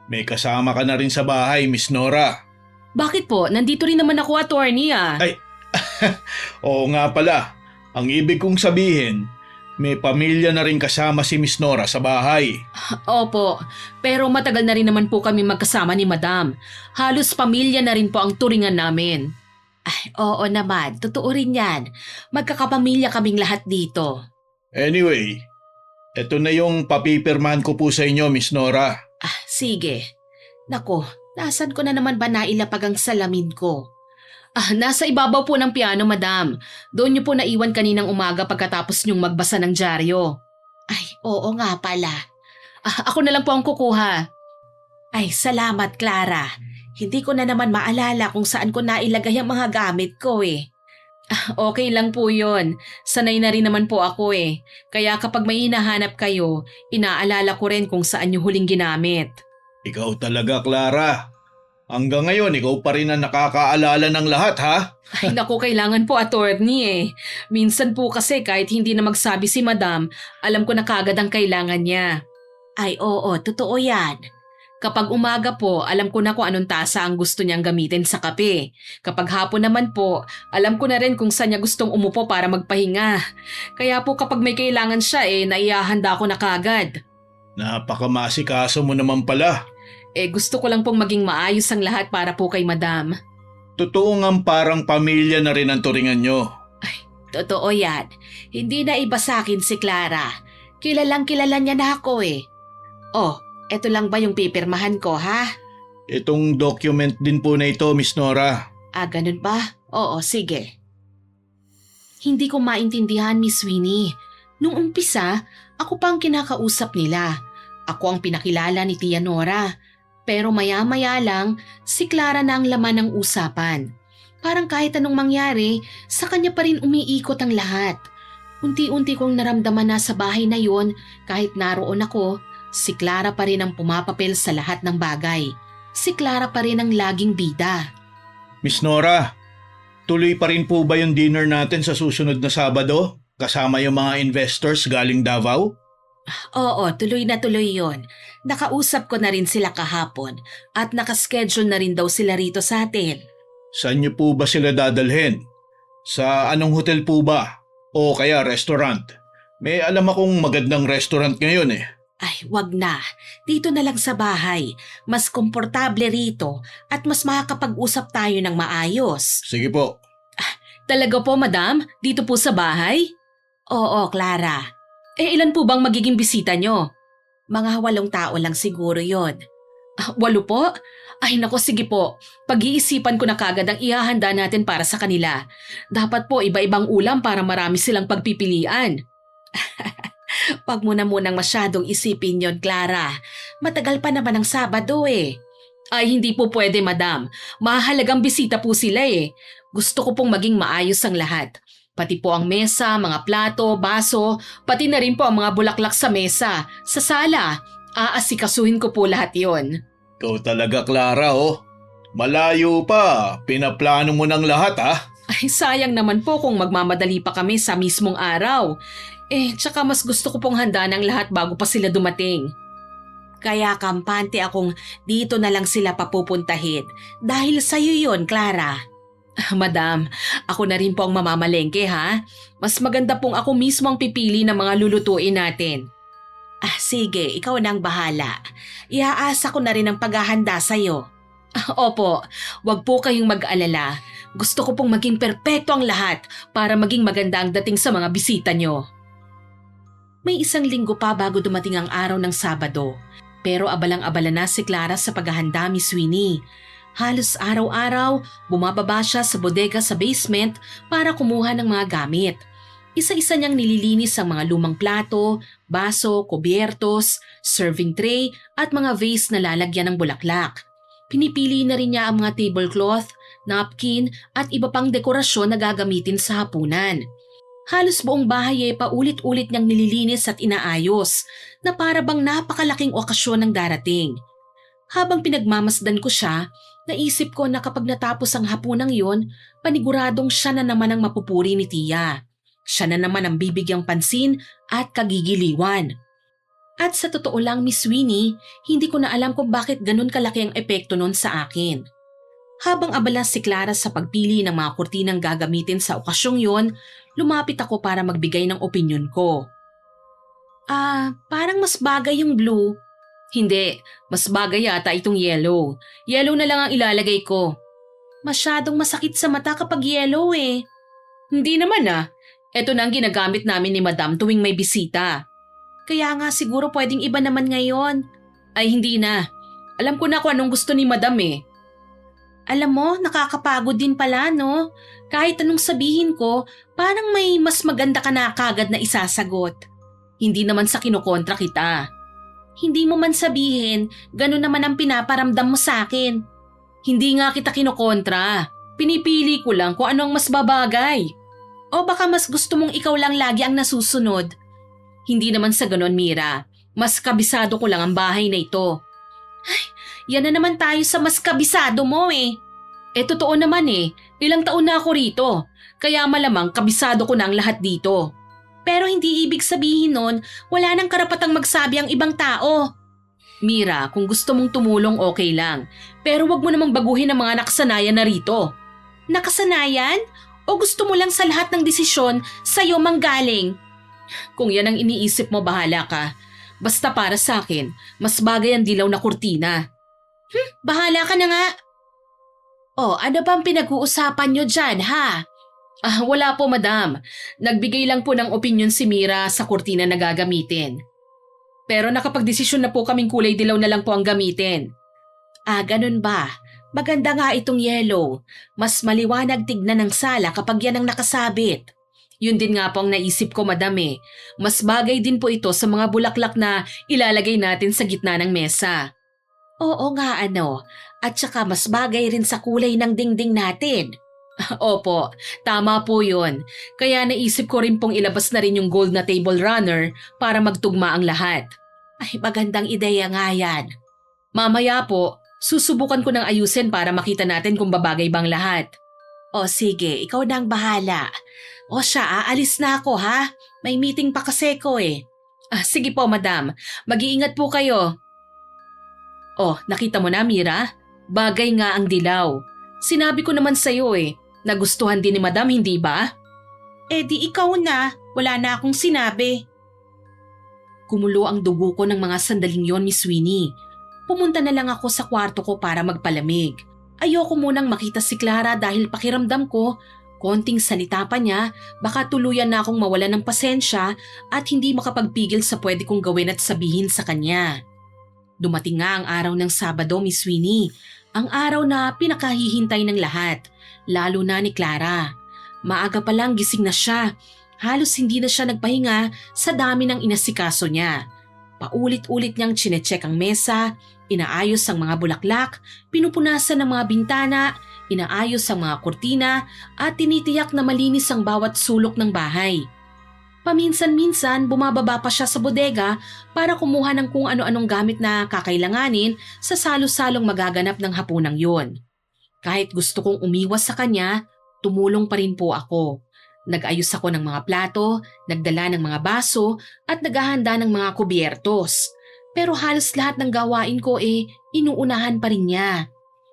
May kasama ka na rin sa bahay, Miss Nora. Bakit po? Nandito rin naman ako, attorney ah. Ay, oo nga pala. Ang ibig kong sabihin, may pamilya na rin kasama si Miss Nora sa bahay. Opo, pero matagal na rin naman po kami magkasama ni Madam. Halos pamilya na rin po ang turingan namin. Ay, oo naman, totoo rin yan. Magkakapamilya kaming lahat dito. Anyway, eto na yung papipirmahan ko po sa inyo, Miss Nora. Sige. Nako, nasan ko na naman ba nailapag ang salamin ko? Nasa ibabaw po ng piano, Madam. Doon niyo po naiwan kaninang umaga pagkatapos niyong magbasa ng dyaryo. Ay, oo nga pala. Ako na lang po ang kukuha. Ay, salamat, Clara. Hindi ko na naman maalala kung saan ko nailagay ang mga gamit ko eh. Okay lang po yun. Sanay na rin naman po ako eh. Kaya kapag may hinahanap kayo, inaalala ko rin kung saan niyo huling ginamit. Ikaw talaga, Clara. Hanggang ngayon, ikaw pa rin ang nakakaalala ng lahat, ha? Ay naku, kailangan po attorney eh. Minsan po kasi kahit hindi na magsabi si Madam, alam ko na kagad ang kailangan niya. Ay oo, totoo yan. Kapag umaga po, alam ko na kung anong tasa ang gusto niyang gamitin sa kape. Kapag hapon naman po, alam ko na rin kung saan niya gustong umupo para magpahinga. Kaya po kapag may kailangan siya naihahanda ko na kagad. Napakamasikaso mo naman pala. Gusto ko lang pong maging maayos ang lahat para po kay Madam. Totoo ngang parang pamilya na rin ang turingan nyo. Totoo yan. Hindi na iba sa akin si Clara. Kilalang kilala niya na ako eh. Oh, eto lang ba yung pipirmahan ko ha? Itong document din po na ito, Miss Nora. Ganun ba? Oo, sige. Hindi ko maintindihan, Miss Winnie. Nung umpisa, ako pa ang kinakausap nila. Ako ang pinakilala ni Tia Nora. Pero maya-maya lang, si Clara na ang laman ng usapan. Parang kahit anong mangyari, sa kanya pa rin umiikot ang lahat. Unti-unti kong naramdaman na sa bahay na yon, kahit naroon ako, si Clara pa rin ang pumapapel sa lahat ng bagay. Si Clara pa rin ang laging bida. Miss Nora, tuloy pa rin po ba yung dinner natin sa susunod na Sabado? Kasama yung mga investors galing Davao? Oo, tuloy na tuloy yon. Nakausap ko na rin sila kahapon at nakaschedule na rin daw sila rito sa atin. Saan niyo po ba sila dadalhin? Sa anong hotel po ba? O kaya restaurant? May alam akong magandang restaurant ngayon eh. Ay, wag na. Dito na lang sa bahay. Mas komportable rito at mas makakapag-usap tayo ng maayos. Sige po. Talaga po, Madam? Dito po sa bahay? Oo, Clara. Ilan po bang magiging bisita nyo? Mga 8 tao lang siguro yon. 8 po? Ay nako, sige po. Pag-iisipan ko na kagad ang ihahanda natin para sa kanila. Dapat po iba-ibang ulam para marami silang pagpipilian. Wag mo na munang masyadong isipin yon, Clara. Matagal pa naman ang Sabado eh. Ay hindi po pwede, Madam. Mahalagang bisita po sila eh. Gusto ko pong maging maayos ang lahat. Pati po ang mesa, mga plato, baso, pati na rin po ang mga bulaklak sa mesa, sa sala. Aasikasuhin ko po lahat yon. Ikaw talaga, Clara, oh. Malayo pa. Pinaplano mo ng lahat, ha? Ay sayang naman po kung magmamadali pa kami sa mismong araw. Tsaka mas gusto ko pong handa ng lahat bago pa sila dumating. Kaya kampante akong dito na lang sila papupuntahin. Dahil sa'yo yon, Clara. Madam, ako na rin po ang mamamalengke ha. Mas maganda pong ako mismo ang pipili ng mga lulutuin natin. Sige, ikaw na ang bahala. Iaasa ko na rin ang paghahanda sa'yo. Opo, wag po kayong mag-alala. Gusto ko pong maging perpekto ang lahat para maging maganda ang dating sa mga bisita nyo. May isang linggo pa bago dumating ang araw ng Sabado. Pero abalang-abala na si Clara sa paghahanda, Miss Winnie. Halos araw-araw, bumababa siya sa bodega sa basement para kumuha ng mga gamit. Isa-isa niyang nililinis ang mga lumang plato, baso, kubyertos, serving tray at mga vase na lalagyan ng bulaklak. Pinipili na rin niya ang mga tablecloth, napkin at iba pang dekorasyon na gagamitin sa hapunan. Halos buong bahay ay paulit-ulit niyang nililinis at inaayos na para bang napakalaking okasyon ng darating. Habang pinagmamasdan ko siya, naisip ko na kapag natapos ang hapunang yon, paniguradong siya na naman ang mapupuri ni Tia. Siya na naman ang bibigyang pansin at kagigiliwan. At sa totoo lang, Miss Winnie, hindi ko na alam kung bakit ganun kalaki ang epekto nun sa akin. Habang abala si Clara sa pagpili ng mga kurtinang gagamitin sa okasyong yon, lumapit ako para magbigay ng opinyon ko. Parang mas bagay yung blue. Hindi, mas bagay yata itong yellow. Yellow na lang ang ilalagay ko. Masyadong masakit sa mata kapag yellow eh. Hindi naman ah. Ito na ang ginagamit namin ni Madam tuwing may bisita. Kaya nga siguro pwedeng iba naman ngayon. Ay hindi na. Alam ko na kung anong gusto ni Madam eh. Alam mo, nakakapagod din pala no. Kahit anong sabihin ko, parang may mas maganda ka na kagad na isasagot. Hindi naman sa kinukontra kita. Hindi mo man sabihin, ganun naman ang pinaparamdam mo sa akin. Hindi nga kita kinukontra. Pinipili ko lang kung ano ang mas babagay. O baka mas gusto mong ikaw lang lagi ang nasusunod. Hindi naman sa ganon, Mira. Mas kabisado ko lang ang bahay na ito. Ay, yan na naman tayo sa mas kabisado mo eh. Totoo naman eh. Ilang taon na ako rito. Kaya malamang kabisado ko na ang lahat dito. Pero hindi ibig sabihin nun, wala nang karapatang magsabi ang ibang tao. Mira, kung gusto mong tumulong okay lang. Pero wag mo namang baguhin ang mga nakasanayan na rito. Nakasanayan? O gusto mo lang sa lahat ng desisyon sa'yo manggaling? Kung yan ang iniisip mo, bahala ka. Basta para sa akin, mas bagay ang dilaw na kurtina. Bahala ka na nga. Ano bang pinag-uusapan nyo dyan, ha? Wala po, Madam. Nagbigay lang po ng opinyon si Mira sa kurtina na gagamitin. Pero nakapagdesisyon na po kaming kulay dilaw na lang po ang gamitin. Ganun ba? Maganda nga itong yellow. Mas maliwanag tignan ng sala kapag yan ang nakasabit. Yun din nga po ang naisip ko, Madam eh. Mas bagay din po ito sa mga bulaklak na ilalagay natin sa gitna ng mesa. Oo nga at saka mas bagay rin sa kulay ng dingding natin. Opo, tama po yun. Kaya naisip ko rin pong ilabas na rin yung gold na table runner para magtugma ang lahat. Ay, magandang ideya nga yan. Mamaya po, susubukan ko ng ayusin para makita natin kung babagay bang lahat. Sige, ikaw na ang bahala. Siya, aalis na ako ha. May meeting pa kasi ko eh. Sige po, Madam. Mag-iingat po kayo. Nakita mo na, Mira? Bagay nga ang dilaw. Sinabi ko naman sa'yo eh. Nagustuhan din ni Madam, hindi ba? Di ikaw na. Wala na akong sinabi. Kumulo ang dugo ko ng mga sandaling yon, Miss Winnie. Pumunta na lang ako sa kwarto ko para magpalamig. Ayoko munang makita si Clara dahil pakiramdam ko, konting salita pa niya, baka tuluyan na akong mawalan ng pasensya at hindi makapagpigil sa pwede kong gawin at sabihin sa kanya. Dumating nga ang araw ng Sabado, Miss Winnie. Ang araw na pinakahihintay ng lahat, lalo na ni Clara. Maaga pa lang gising na siya. Halos hindi na siya nagpahinga sa dami ng inasikaso niya. Paulit-ulit niyang chinecheck ang mesa, inaayos ang mga bulaklak, pinupunasan ang mga bintana, inaayos ang mga kurtina at tinitiyak na malinis ang bawat sulok ng bahay. Paminsan-minsan bumababa pa siya sa bodega para kumuha ng kung ano-anong gamit na kakailanganin sa salo-salong magaganap ng hapunang yun. Kahit gusto kong umiwas sa kanya, tumulong pa rin po ako. Nag-ayos ako ng mga plato, nagdala ng mga baso at naghahanda ng mga kubyertos. Pero halos lahat ng gawain ko inuunahan pa rin niya.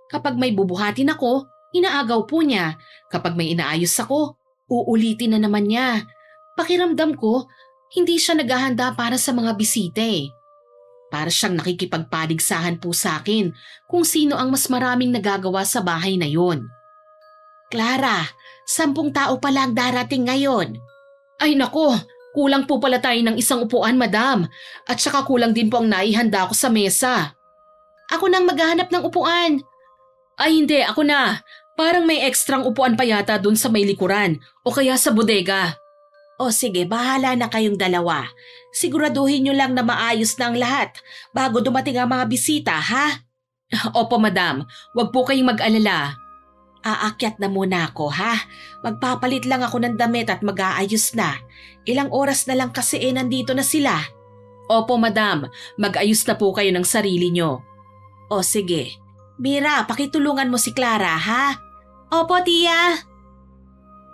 Kapag may bubuhatin ako, inaagaw po niya. Kapag may inaayos ako, uulitin na naman niya. Pakiramdam ko, hindi siya naghahanda para sa mga bisita eh. Para siyang nakikipagpaligsahan po sa akin kung sino ang mas maraming nagagawa sa bahay na yon. Clara, 10 tao pa lang darating ngayon. Ay nako, kulang po pala tayo ng isang upuan, madam. At saka kulang din po ang naihanda ko sa mesa. Ako nang maghahanap ng upuan. Ay hindi, ako na. Parang may ekstrang upuan pa yata dun sa may likuran o kaya sa bodega. O sige, bahala na kayong dalawa. Siguraduhin nyo lang na maayos na ang lahat bago dumating ang mga bisita, ha? Opo, madam. Huwag po kayong mag-alala. Aakyat na muna ako, ha? Magpapalit lang ako ng damit at mag-aayos na. Ilang oras na lang kasi nandito na sila. Opo, madam. Mag-ayos na po kayo ng sarili nyo. O sige. Mira, pakitulungan mo si Clara, ha? Opo, tiya.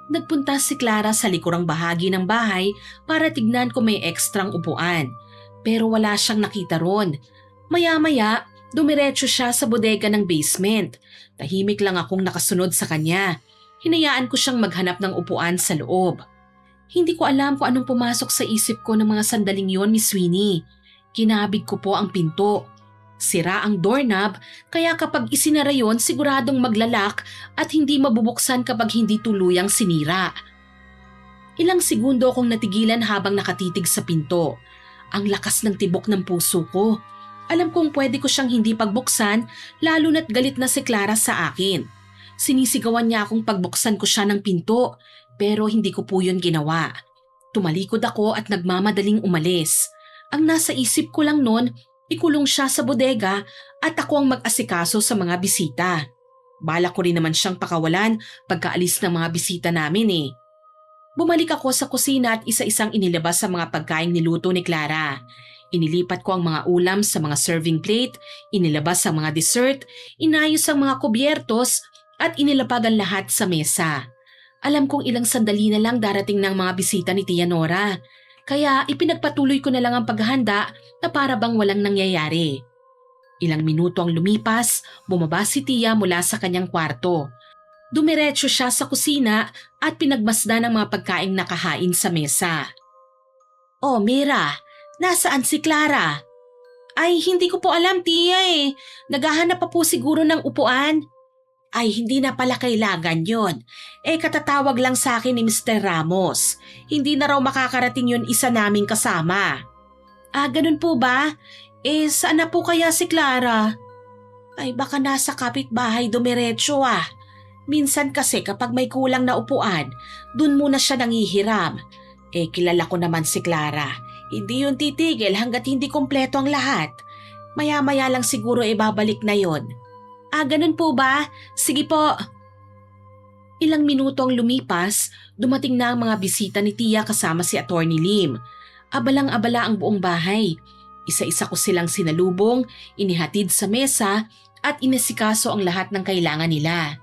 Nagpunta si Clara sa likurang bahagi ng bahay para tignan kung may ekstrang upuan. Pero wala siyang nakita ron. Maya-maya, dumiretso siya sa bodega ng basement. Tahimik lang akong nakasunod sa kanya. Hinayaan ko siyang maghanap ng upuan sa loob. Hindi ko alam kung anong pumasok sa isip ko ng mga sandaling yon, Miss Sweeney. Kinabig ko po ang pinto. Sira ang doorknob, kaya kapag isinara yon siguradong maglalak at hindi mabubuksan kapag hindi tuluyang sinira. Ilang segundo akong natigilan habang nakatitig sa pinto. Ang lakas ng tibok ng puso ko. Alam kong pwede ko siyang hindi pagbuksan lalo na't galit na si Clara sa akin. Sinisigawan niya akong pagbuksan ko siya ng pinto pero hindi ko po yun ginawa. Tumalikod ako at nagmamadaling umalis. Ang nasa isip ko lang noon, ikulong siya sa bodega at ako ang mag-asikaso sa mga bisita. Balak ko rin naman siyang pakawalan pagkaalis ng mga bisita namin eh. Bumalik ako sa kusina at isa-isang inilabas sa mga pagkaing niluto ni Clara. Inilipat ko ang mga ulam sa mga serving plate, inilabas ang mga dessert, inayos ang mga kubyertos at inilapag ang lahat sa mesa. Alam kong ilang sandali na lang darating ng mga bisita ni Tia Nora. Kaya ipinagpatuloy ko na lang ang paghahanda na para bang walang nangyayari. Ilang minuto ang lumipas, bumaba si Tia mula sa kanyang kwarto. Dumiretso siya sa kusina at pinagmasdan ang mga pagkaing nakahain sa mesa. Oh, Mira, nasaan si Clara? Ay, hindi ko po alam, Tia eh. Naghahanap pa po siguro ng upuan. Ay, hindi na pala kailangan yon. Katatawag lang sa akin ni Mr. Ramos. Hindi na raw makakarating yun isa naming kasama. Ganun po ba? Saan na po kaya si Clara? Ay, baka nasa kapitbahay dumiretso ah. Minsan kasi kapag may kulang na upuan, dun muna siya nangihiram. Kilala ko naman si Clara. Hindi yun titigil hanggat hindi kompleto ang lahat. Maya-maya lang siguro babalik na yon. Ganun po ba? Sige po. Ilang minuto ang lumipas, dumating na ang mga bisita ni Tia kasama si Attorney Lim. Abalang-abala ang buong bahay. Isa-isa ko silang sinalubong, inihatid sa mesa at inasikaso ang lahat ng kailangan nila.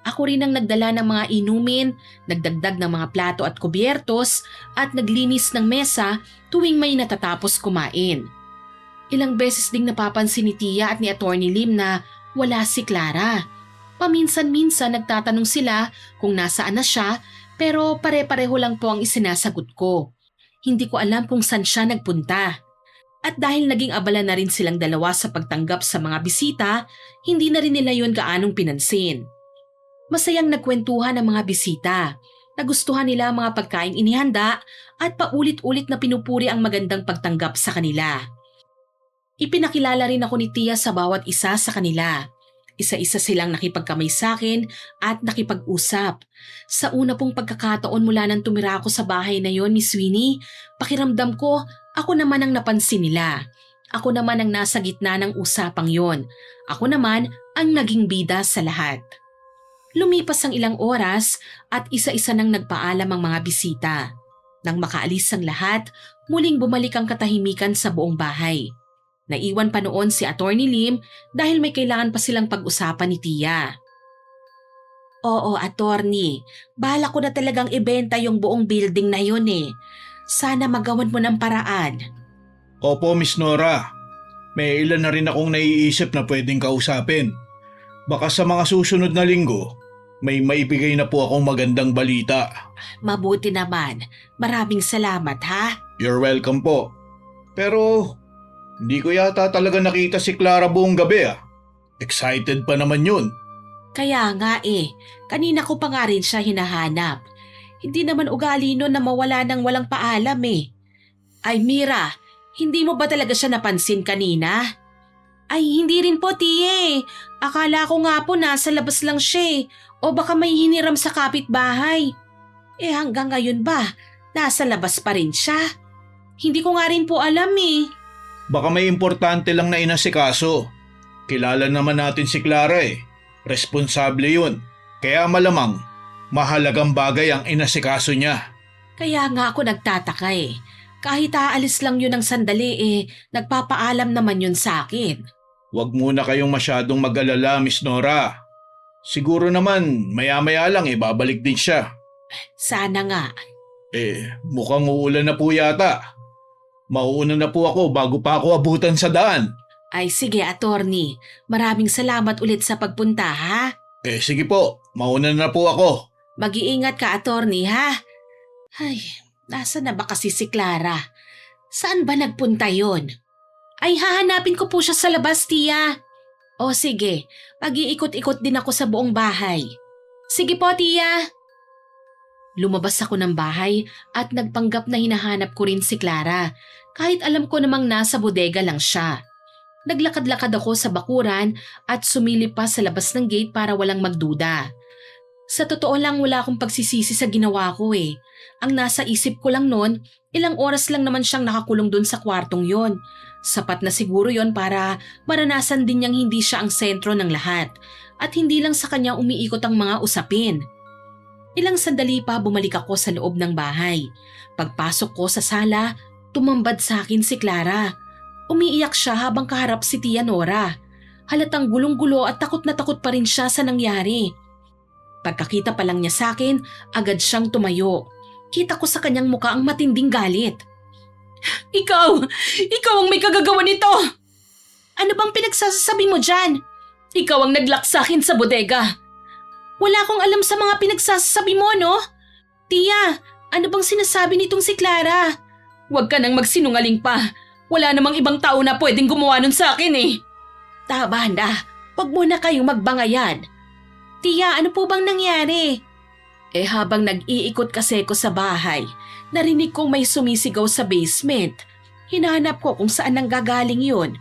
Ako rin ang nagdala ng mga inumin, nagdagdag ng mga plato at kubyertos at naglinis ng mesa tuwing may natatapos kumain. Ilang beses ding napapansin ni Tia at ni Attorney Lim na wala si Clara. Paminsan-minsan nagtatanong sila kung nasaan na siya pero pare-pareho lang po ang isinasagot ko. Hindi ko alam kung saan siya nagpunta. At dahil naging abala na rin silang dalawa sa pagtanggap sa mga bisita, hindi na rin nila yun gaanong pinansin. Masayang nagkwentuhan ang mga bisita. Nagustuhan nila ang mga pagkain inihanda at paulit-ulit na pinupuri ang magandang pagtanggap sa kanila. Ipinakilala rin ako ni Tia sa bawat isa sa kanila. Isa-isa silang nakipagkamay sa akin at nakipag-usap. Sa una pong pagkakataon mula nang tumira ako sa bahay na yon, Miss Sweeney, pakiramdam ko ako naman ang napansin nila. Ako naman ang nasa gitna ng usapang yon. Ako naman ang naging bida sa lahat. Lumipas ang ilang oras at isa-isa nang nagpaalam ang mga bisita. Nang makaalis ang lahat, muling bumalik ang katahimikan sa buong bahay. Naiwan pa noon si Attorney Lim dahil may kailangan pa silang pag-usapan ni Tia. Oo, Attorney. Bahala ko na talagang ibenta yung buong building na yun eh. Sana magawan mo ng paraan. Opo, Miss Nora. May ilan na rin akong naiisip na pwedeng kausapin. Baka sa mga susunod na linggo, may maibigay na po akong magandang balita. Mabuti naman. Maraming salamat ha. You're welcome po. Pero Hindi ko yata talaga nakita si Clara buong gabi ah. Excited pa naman yun. Kaya nga kanina ko pa nga rin siya hinahanap. Hindi naman ugali nun na mawala ng walang paalam Ay Mira, hindi mo ba talaga siya napansin kanina? Ay hindi rin po tiye. Akala ko nga po nasa labas lang siya o baka may hiniram sa kapitbahay. Hanggang ngayon ba, nasa labas pa rin siya? Hindi ko nga rin po alam Baka may importante lang na inasikaso. Kilala naman natin si Clara Responsable yun. Kaya malamang, mahalagang bagay ang inasikaso niya. Kaya nga ako nagtataka Kahit aalis lang yun ng sandali nagpapaalam naman yun sa akin. Huwag muna kayong masyadong mag-alala, Miss Nora. Siguro naman, maya-maya lang babalik din siya. Sana nga. Mukhang uulan na po yata. Mauuna na po ako bago pa ako abutan sa daan. Ay sige, attorney. Maraming salamat ulit sa pagpunta, ha? Sige po, mauna na po ako. Mag-iingat ka, attorney, ha? Ay, nasa na ba kasi si Clara? Saan ba nagpunta yon? Ay, hahanapin ko po siya sa labas, tiya. O sige, mag-iikot-ikot din ako sa buong bahay. Sige po, tiya. Lumabas ako ng bahay at nagpanggap na hinahanap ko rin si Clara kahit alam ko namang nasa bodega lang siya. Naglakad-lakad ako sa bakuran at sumilip pa sa labas ng gate para walang magduda. Sa totoo lang wala akong pagsisisi sa ginawa ko Ang nasa isip ko lang noon, ilang oras lang naman siyang nakakulong doon sa kwartong yon. Sapat na siguro yon para maranasan din niyang hindi siya ang sentro ng lahat at hindi lang sa kanya umiikot ang mga usapin. Ilang sandali pa bumalik ako sa loob ng bahay. Pagpasok ko sa sala, tumambad sa akin si Clara. Umiiyak siya habang kaharap si Tia Nora. Halatang gulong-gulo at takot na takot pa rin siya sa nangyari. Pagkakita pa lang niya sa akin, agad siyang tumayo. Kita ko sa kanyang muka ang matinding galit. Ikaw ang may kagagawa nito! Ano bang pinagsasabi mo dyan? Ikaw ang naglock sa akin sa bodega. Wala akong alam sa mga pinagsasabi mo, no? Tia, ano bang sinasabi nitong si Clara? Huwag ka nang magsinungaling pa. Wala namang ibang tao na pwedeng gumawa nun sa akin Tama na, huwag mo na kayong magbangayan. Tia, ano po bang nangyari? Habang nag-iikot kasi ko sa bahay, narinig kong may sumisigaw sa basement. Hinahanap ko kung saan nanggagaling yun.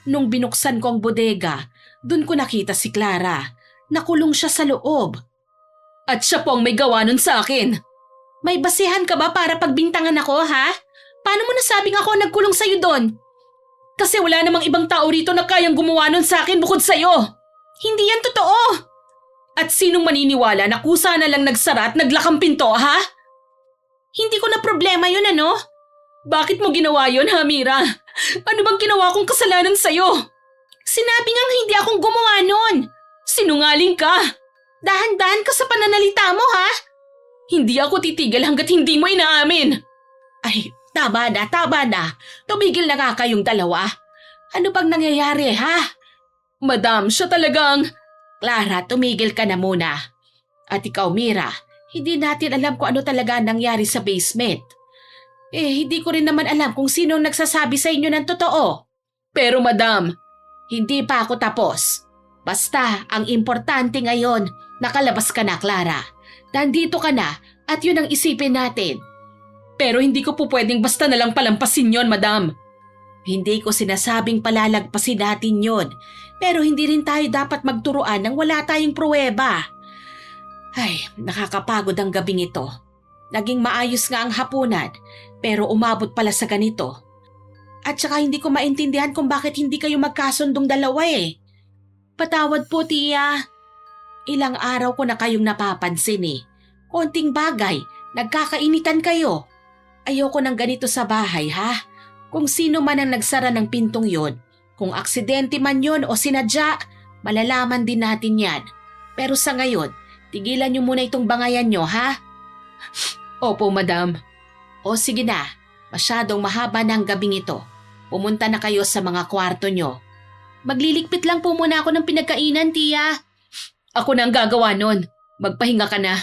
Nung binuksan ko ang bodega, dun ko nakita si Clara. Nakulong siya sa loob. At siya po ang may gawa nun sa akin. May basihan ka ba para pagbintangan ako, ha? Paano mo nasabing ako nagkulong sa'yo doon? Kasi wala namang ibang tao rito na kayang gumawa nun sa akin bukod sa'yo. Hindi yan totoo. At sinong maniniwala na kusa na lang nagsara at naglakang pinto, ha? Hindi ko na problema yun, ano? Bakit mo ginawa yun, ha, Mira? Ano bang ginawa kong kasalanan sa'yo? Sinabi ngang hindi akong gumawa nun. Sinungaling ka. Dahan-dahan ka sa pananalita mo, ha? Hindi ako titigil hanggat hindi mo inaamin. Ay, tama na. Tumigil na nga kayong dalawa. Ano bang nangyayari, ha? Madam, siya talagang... Clara, tumigil ka na muna. At ikaw, Mira, hindi natin alam kung ano talaga nangyari sa basement. Hindi ko rin naman alam kung sino nagsasabi sa inyo ng totoo. Pero madam, hindi pa ako tapos. Basta, ang importante ngayon, nakalabas ka na, Clara. Nandito ka na at yun ang isipin natin. Pero hindi ko po pwedeng basta nalang palampasin yon, madam. Hindi ko sinasabing palalagpasin natin yon. Pero hindi rin tayo dapat magturuan nang wala tayong pruweba. Ay, nakakapagod ang gabing ito. Naging maayos nga ang hapunan, pero umabot pala sa ganito. At saka hindi ko maintindihan kung bakit hindi kayo magkasundong dalawa Patawad po, Tia. Ilang araw ko na kayong napapansin Konting bagay, nagkakainitan kayo. Ayoko ng ganito sa bahay, ha? Kung sino man ang nagsara ng pintong yon, kung aksidente man yon o sinadya, malalaman din natin yan. Pero sa ngayon, tigilan niyo muna itong bangayan niyo, ha? Opo, madam. O sige na, masyadong mahaba na ang gabing ito. Pumunta na kayo sa mga kwarto niyo. Magliligpit lang po muna ako ng pinagkainan, Tia. Ako na ang gagawa nun. Magpahinga ka na.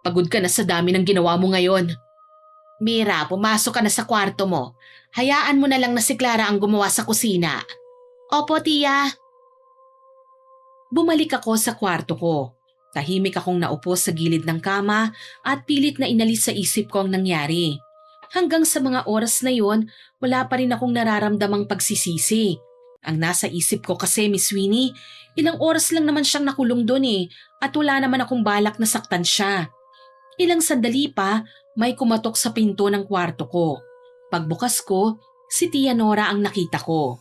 Pagod ka na sa dami ng ginawa mo ngayon. Mira, pumasok ka na sa kwarto mo. Hayaan mo na lang na si Clara ang gumawa sa kusina. Opo, tiya. Bumalik ako sa kwarto ko. Tahimik akong naupo sa gilid ng kama at pilit na inalis sa isip ko ang nangyari. Hanggang sa mga oras na yon, wala pa rin akong nararamdamang pagsisisi. Ang nasa isip ko kasi, Miss Winnie, ilang oras lang naman siyang nakulong doon at wala naman akong balak na saktan siya. Ilang sandali pa, may kumatok sa pinto ng kwarto ko. Pagbukas ko, si Tia Nora ang nakita ko.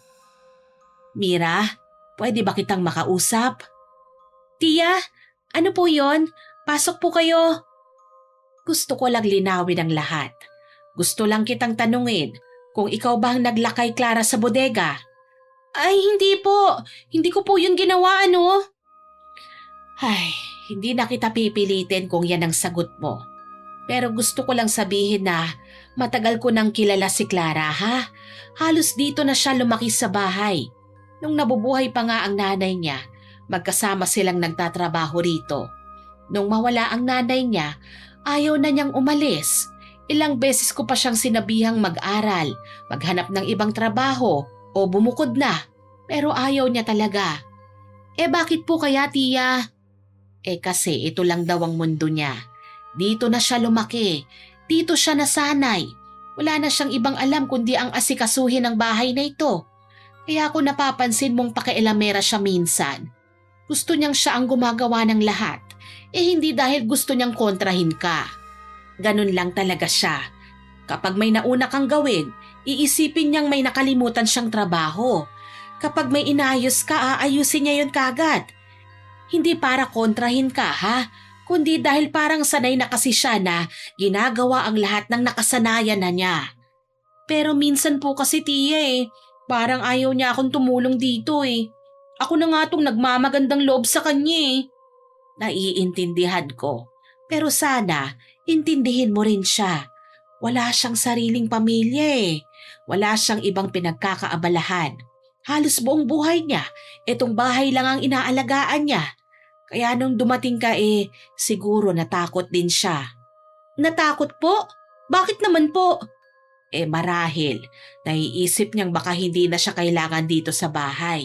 Mira, pwede ba kitang makausap? Tia, ano po yon? Pasok po kayo. Gusto ko lang linawin ang lahat. Gusto lang kitang tanungin kung ikaw ba ang naglakay Clara sa bodega. Ay, hindi po. Hindi ko po yun ginawa, ano? Ay, hindi na kita pipilitin kung yan ang sagot mo. Pero gusto ko lang sabihin na matagal ko nang kilala si Clara, ha? Halos dito na siya lumaki sa bahay. Nung nabubuhay pa nga ang nanay niya, magkasama silang nagtatrabaho rito. Nung mawala ang nanay niya, ayaw na niyang umalis. Ilang beses ko pa siyang sinabihang mag-aral, maghanap ng ibang trabaho o bumukod na. Pero ayaw niya talaga. Bakit po kaya, tiya? Kasi ito lang daw ang mundo niya. Dito na siya lumaki. Dito siya nasanay. Wala na siyang ibang alam kundi ang asikasuhin ng bahay na ito. Kaya ako napapansin mong pakialamera siya minsan. Gusto niyang siya ang gumagawa ng lahat. Hindi dahil gusto niyang kontrahin ka. Ganun lang talaga siya. Kapag may nauna kang gawin, iisipin niyang may nakalimutan siyang trabaho. Kapag may inayos ka, aayusin niya yun kagad. Hindi para kontrahin ka, ha? Kundi dahil parang sanay na kasi siya na ginagawa ang lahat ng nakasanayan na niya. Pero minsan po kasi, tiya, parang ayaw niya akong tumulong dito. Ako na nga tong nagmamagandang loob sa kanya. Naiintindihan ko. Pero sana, intindihin mo rin siya. Wala siyang sariling pamilya. Wala siyang ibang pinagkakaabalahan. Halos buong buhay niya, itong bahay lang ang inaalagaan niya. Kaya nung dumating ka siguro natakot din siya. Natakot po? Bakit naman po? Marahil, naiisip niyang baka hindi na siya kailangan dito sa bahay.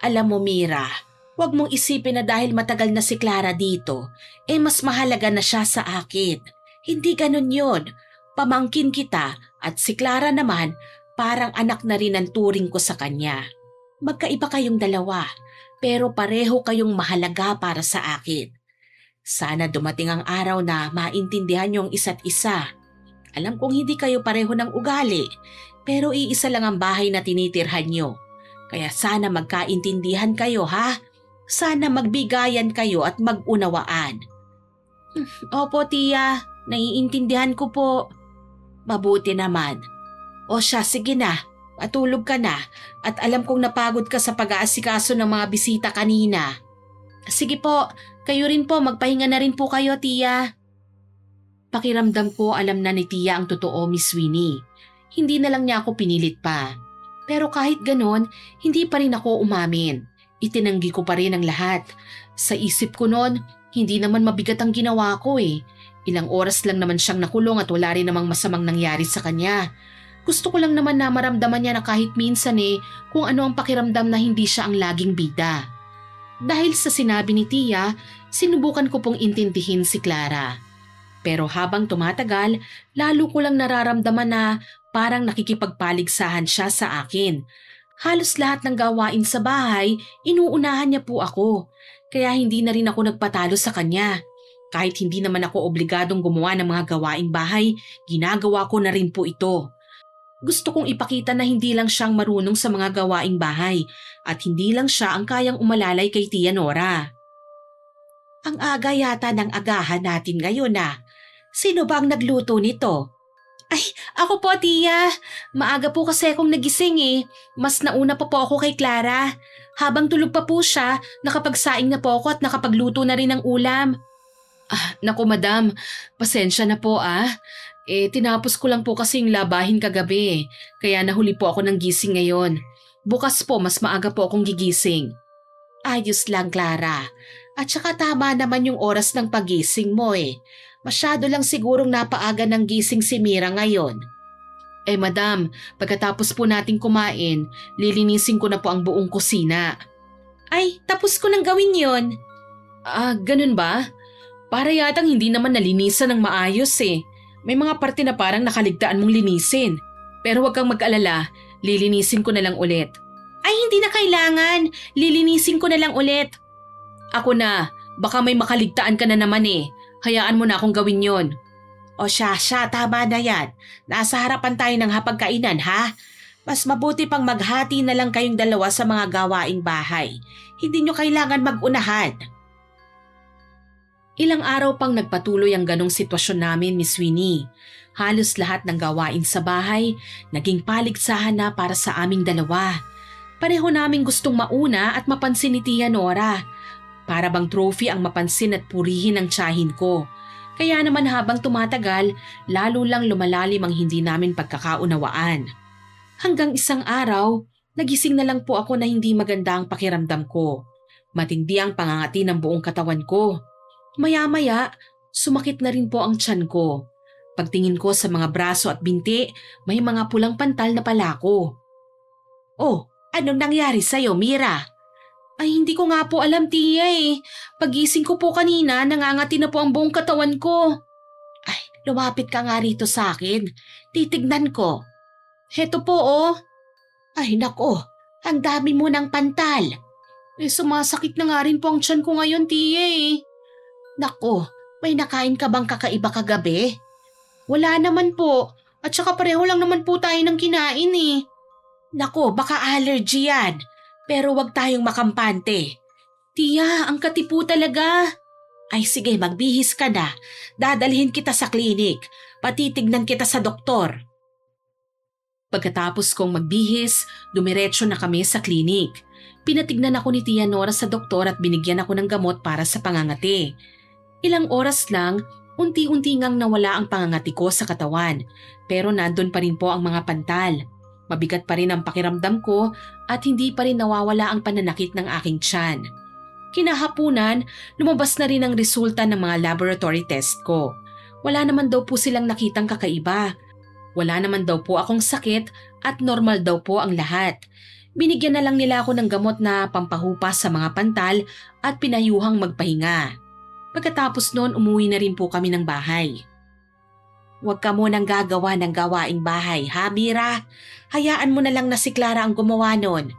Alam mo, Mira, huwag mong isipin na dahil matagal na si Clara dito, mas mahalaga na siya sa akin. Hindi ganun yun. Pamangkin kita at si Clara naman parang anak na rin ang turing ko sa kanya. Magkaiba kayong dalawa, pero pareho kayong mahalaga para sa akin. Sana dumating ang araw na maintindihan niyo ang isa't isa. Alam kong hindi kayo pareho ng ugali, pero iisa lang ang bahay na tinitirhan niyo. Kaya sana magkaintindihan kayo, ha? Sana magbigayan kayo at mag-unawaan. Opo, tiya. Naiintindihan ko po. Mabuti naman. O siya, sige na. Matulog ka na. At alam kong napagod ka sa pag-aasikaso ng mga bisita kanina. Sige po, kayo rin po. Magpahinga na rin po kayo, tiya. Pakiramdam ko alam na ni tiya ang totoo, Miss Winnie. Hindi na lang niya ako pinilit pa. Pero kahit ganon, hindi pa rin ako umamin. Itinanggi ko pa rin ang lahat. Sa isip ko noon, hindi naman mabigat ang ginawa ko. Ilang oras lang naman siyang nakulong at wala rin namang masamang nangyari sa kanya. Gusto ko lang naman na maramdaman niya na kahit minsan kung ano ang pakiramdam na hindi siya ang laging bida. Dahil sa sinabi ni tiya, sinubukan ko pong intindihin si Clara. Pero habang tumatagal, lalo ko lang nararamdaman na parang nakikipagpaligsahan siya sa akin. Halos lahat ng gawain sa bahay, inuunahan niya po ako. Kaya hindi na rin ako nagpatalo sa kanya. Kahit hindi naman ako obligadong gumawa ng mga gawaing bahay, ginagawa ko na rin po ito. Gusto kong ipakita na hindi lang siyang marunong sa mga gawaing bahay at hindi lang siya ang kayang umalalay kay Tia Nora. Ang aga yata ng agahan natin ngayon . Sino ba ang nagluto nito? Ay, ako po, tiya. Maaga po kasi akong nagising . Mas nauna pa po ako kay Clara. Habang tulog pa po siya, nakapagsaing na po ako at nakapagluto na rin ng ulam. Naku madam, pasensya na po . Tinapos ko lang po kasing labahin kagabi . Kaya nahuli po ako ng gising ngayon. Bukas po, mas maaga po akong gigising. Ayos lang, Clara. At saka tama naman yung oras ng pagising mo . Masyado lang sigurong napaaga ng gising si Mira ngayon. Madam, pagkatapos po nating kumain, lilinisin ko na po ang buong kusina. Ay, tapos ko nang gawin yon. Ganun ba? Para yatang hindi naman nalinisan ng maayos eh. May mga parte na parang nakaligtaan mong linisin. Pero huwag kang mag-alala, lilinisin ko na lang ulit. Ay, hindi na kailangan. Lilinisin ko na lang ulit. Ako na, baka may makaligtaan ka na naman eh. Hayaan mo na akong gawin yon. O siya, tama na yan. Nasa harapan tayo ng hapagkainan ha? Mas mabuti pang maghati na lang kayong dalawa sa mga gawaing bahay. Hindi nyo kailangan mag-unahan. Ilang araw pang nagpatuloy ang ganong sitwasyon namin, Miss Winnie. Halos lahat ng gawain sa bahay naging paligsahan na para sa aming dalawa. Pareho naming gustong mauna at mapansin ni Tia Nora. Para bang trophy ang mapansin at purihin ng tiyahin ko. Kaya naman habang tumatagal, lalo lang lumalalim ang hindi namin pagkakaunawaan. Hanggang isang araw, nagising na lang po ako na hindi maganda ang pakiramdam ko. Matindi ang pangangati ng buong katawan ko. Maya-maya, sumakit na rin po ang tiyan ko. Pagtingin ko sa mga braso at binti, may mga pulang pantal na pala ko. Oh, anong nangyari sa'yo, Mira? Ay, hindi ko nga po alam, Tia eh. Pagising ko po kanina, nangangati na po ang buong katawan ko. Ay, lumapit ka nga rito sa akin. Titignan ko. Heto po oh. Ay, nako. Ang dami mo ng pantal. Sumasakit na nga rin po ang tiyan ko ngayon, Tia eh. Nako, may nakain ka bang kakaiba kagabi? Wala naman po. At saka pareho lang naman po tayo ng kinain eh. Nako, baka allergy yan. Pero wag tayong makampante. Tia, ang katipo talaga. Ay sige, magbihis ka na. Dadalhin kita sa klinik. Patitignan kita sa doktor. Pagkatapos kong magbihis, dumiretso na kami sa klinik. Pinatignan ako ni Tia Nora sa doktor at binigyan ako ng gamot para sa pangangati. Ilang oras lang, unti-unti ngang nawala ang pangangati ko sa katawan. Pero nandun pa rin po ang mga pantal. Mabigat pa rin ang pakiramdam ko at hindi pa rin nawawala ang pananakit ng aking tiyan. Kinahapunan, lumabas na rin ang resulta ng mga laboratory test ko. Wala naman daw po silang nakitang kakaiba. Wala naman daw po akong sakit at normal daw po ang lahat. Binigyan na lang nila ako ng gamot na pampahupas sa mga pantal at pinayuhang magpahinga. Pagkatapos noon, umuwi na rin po kami ng bahay. Huwag ka munang gagawa ng gawaing bahay, ha, Mira? Hayaan mo na lang na si Clara ang gumawa nun.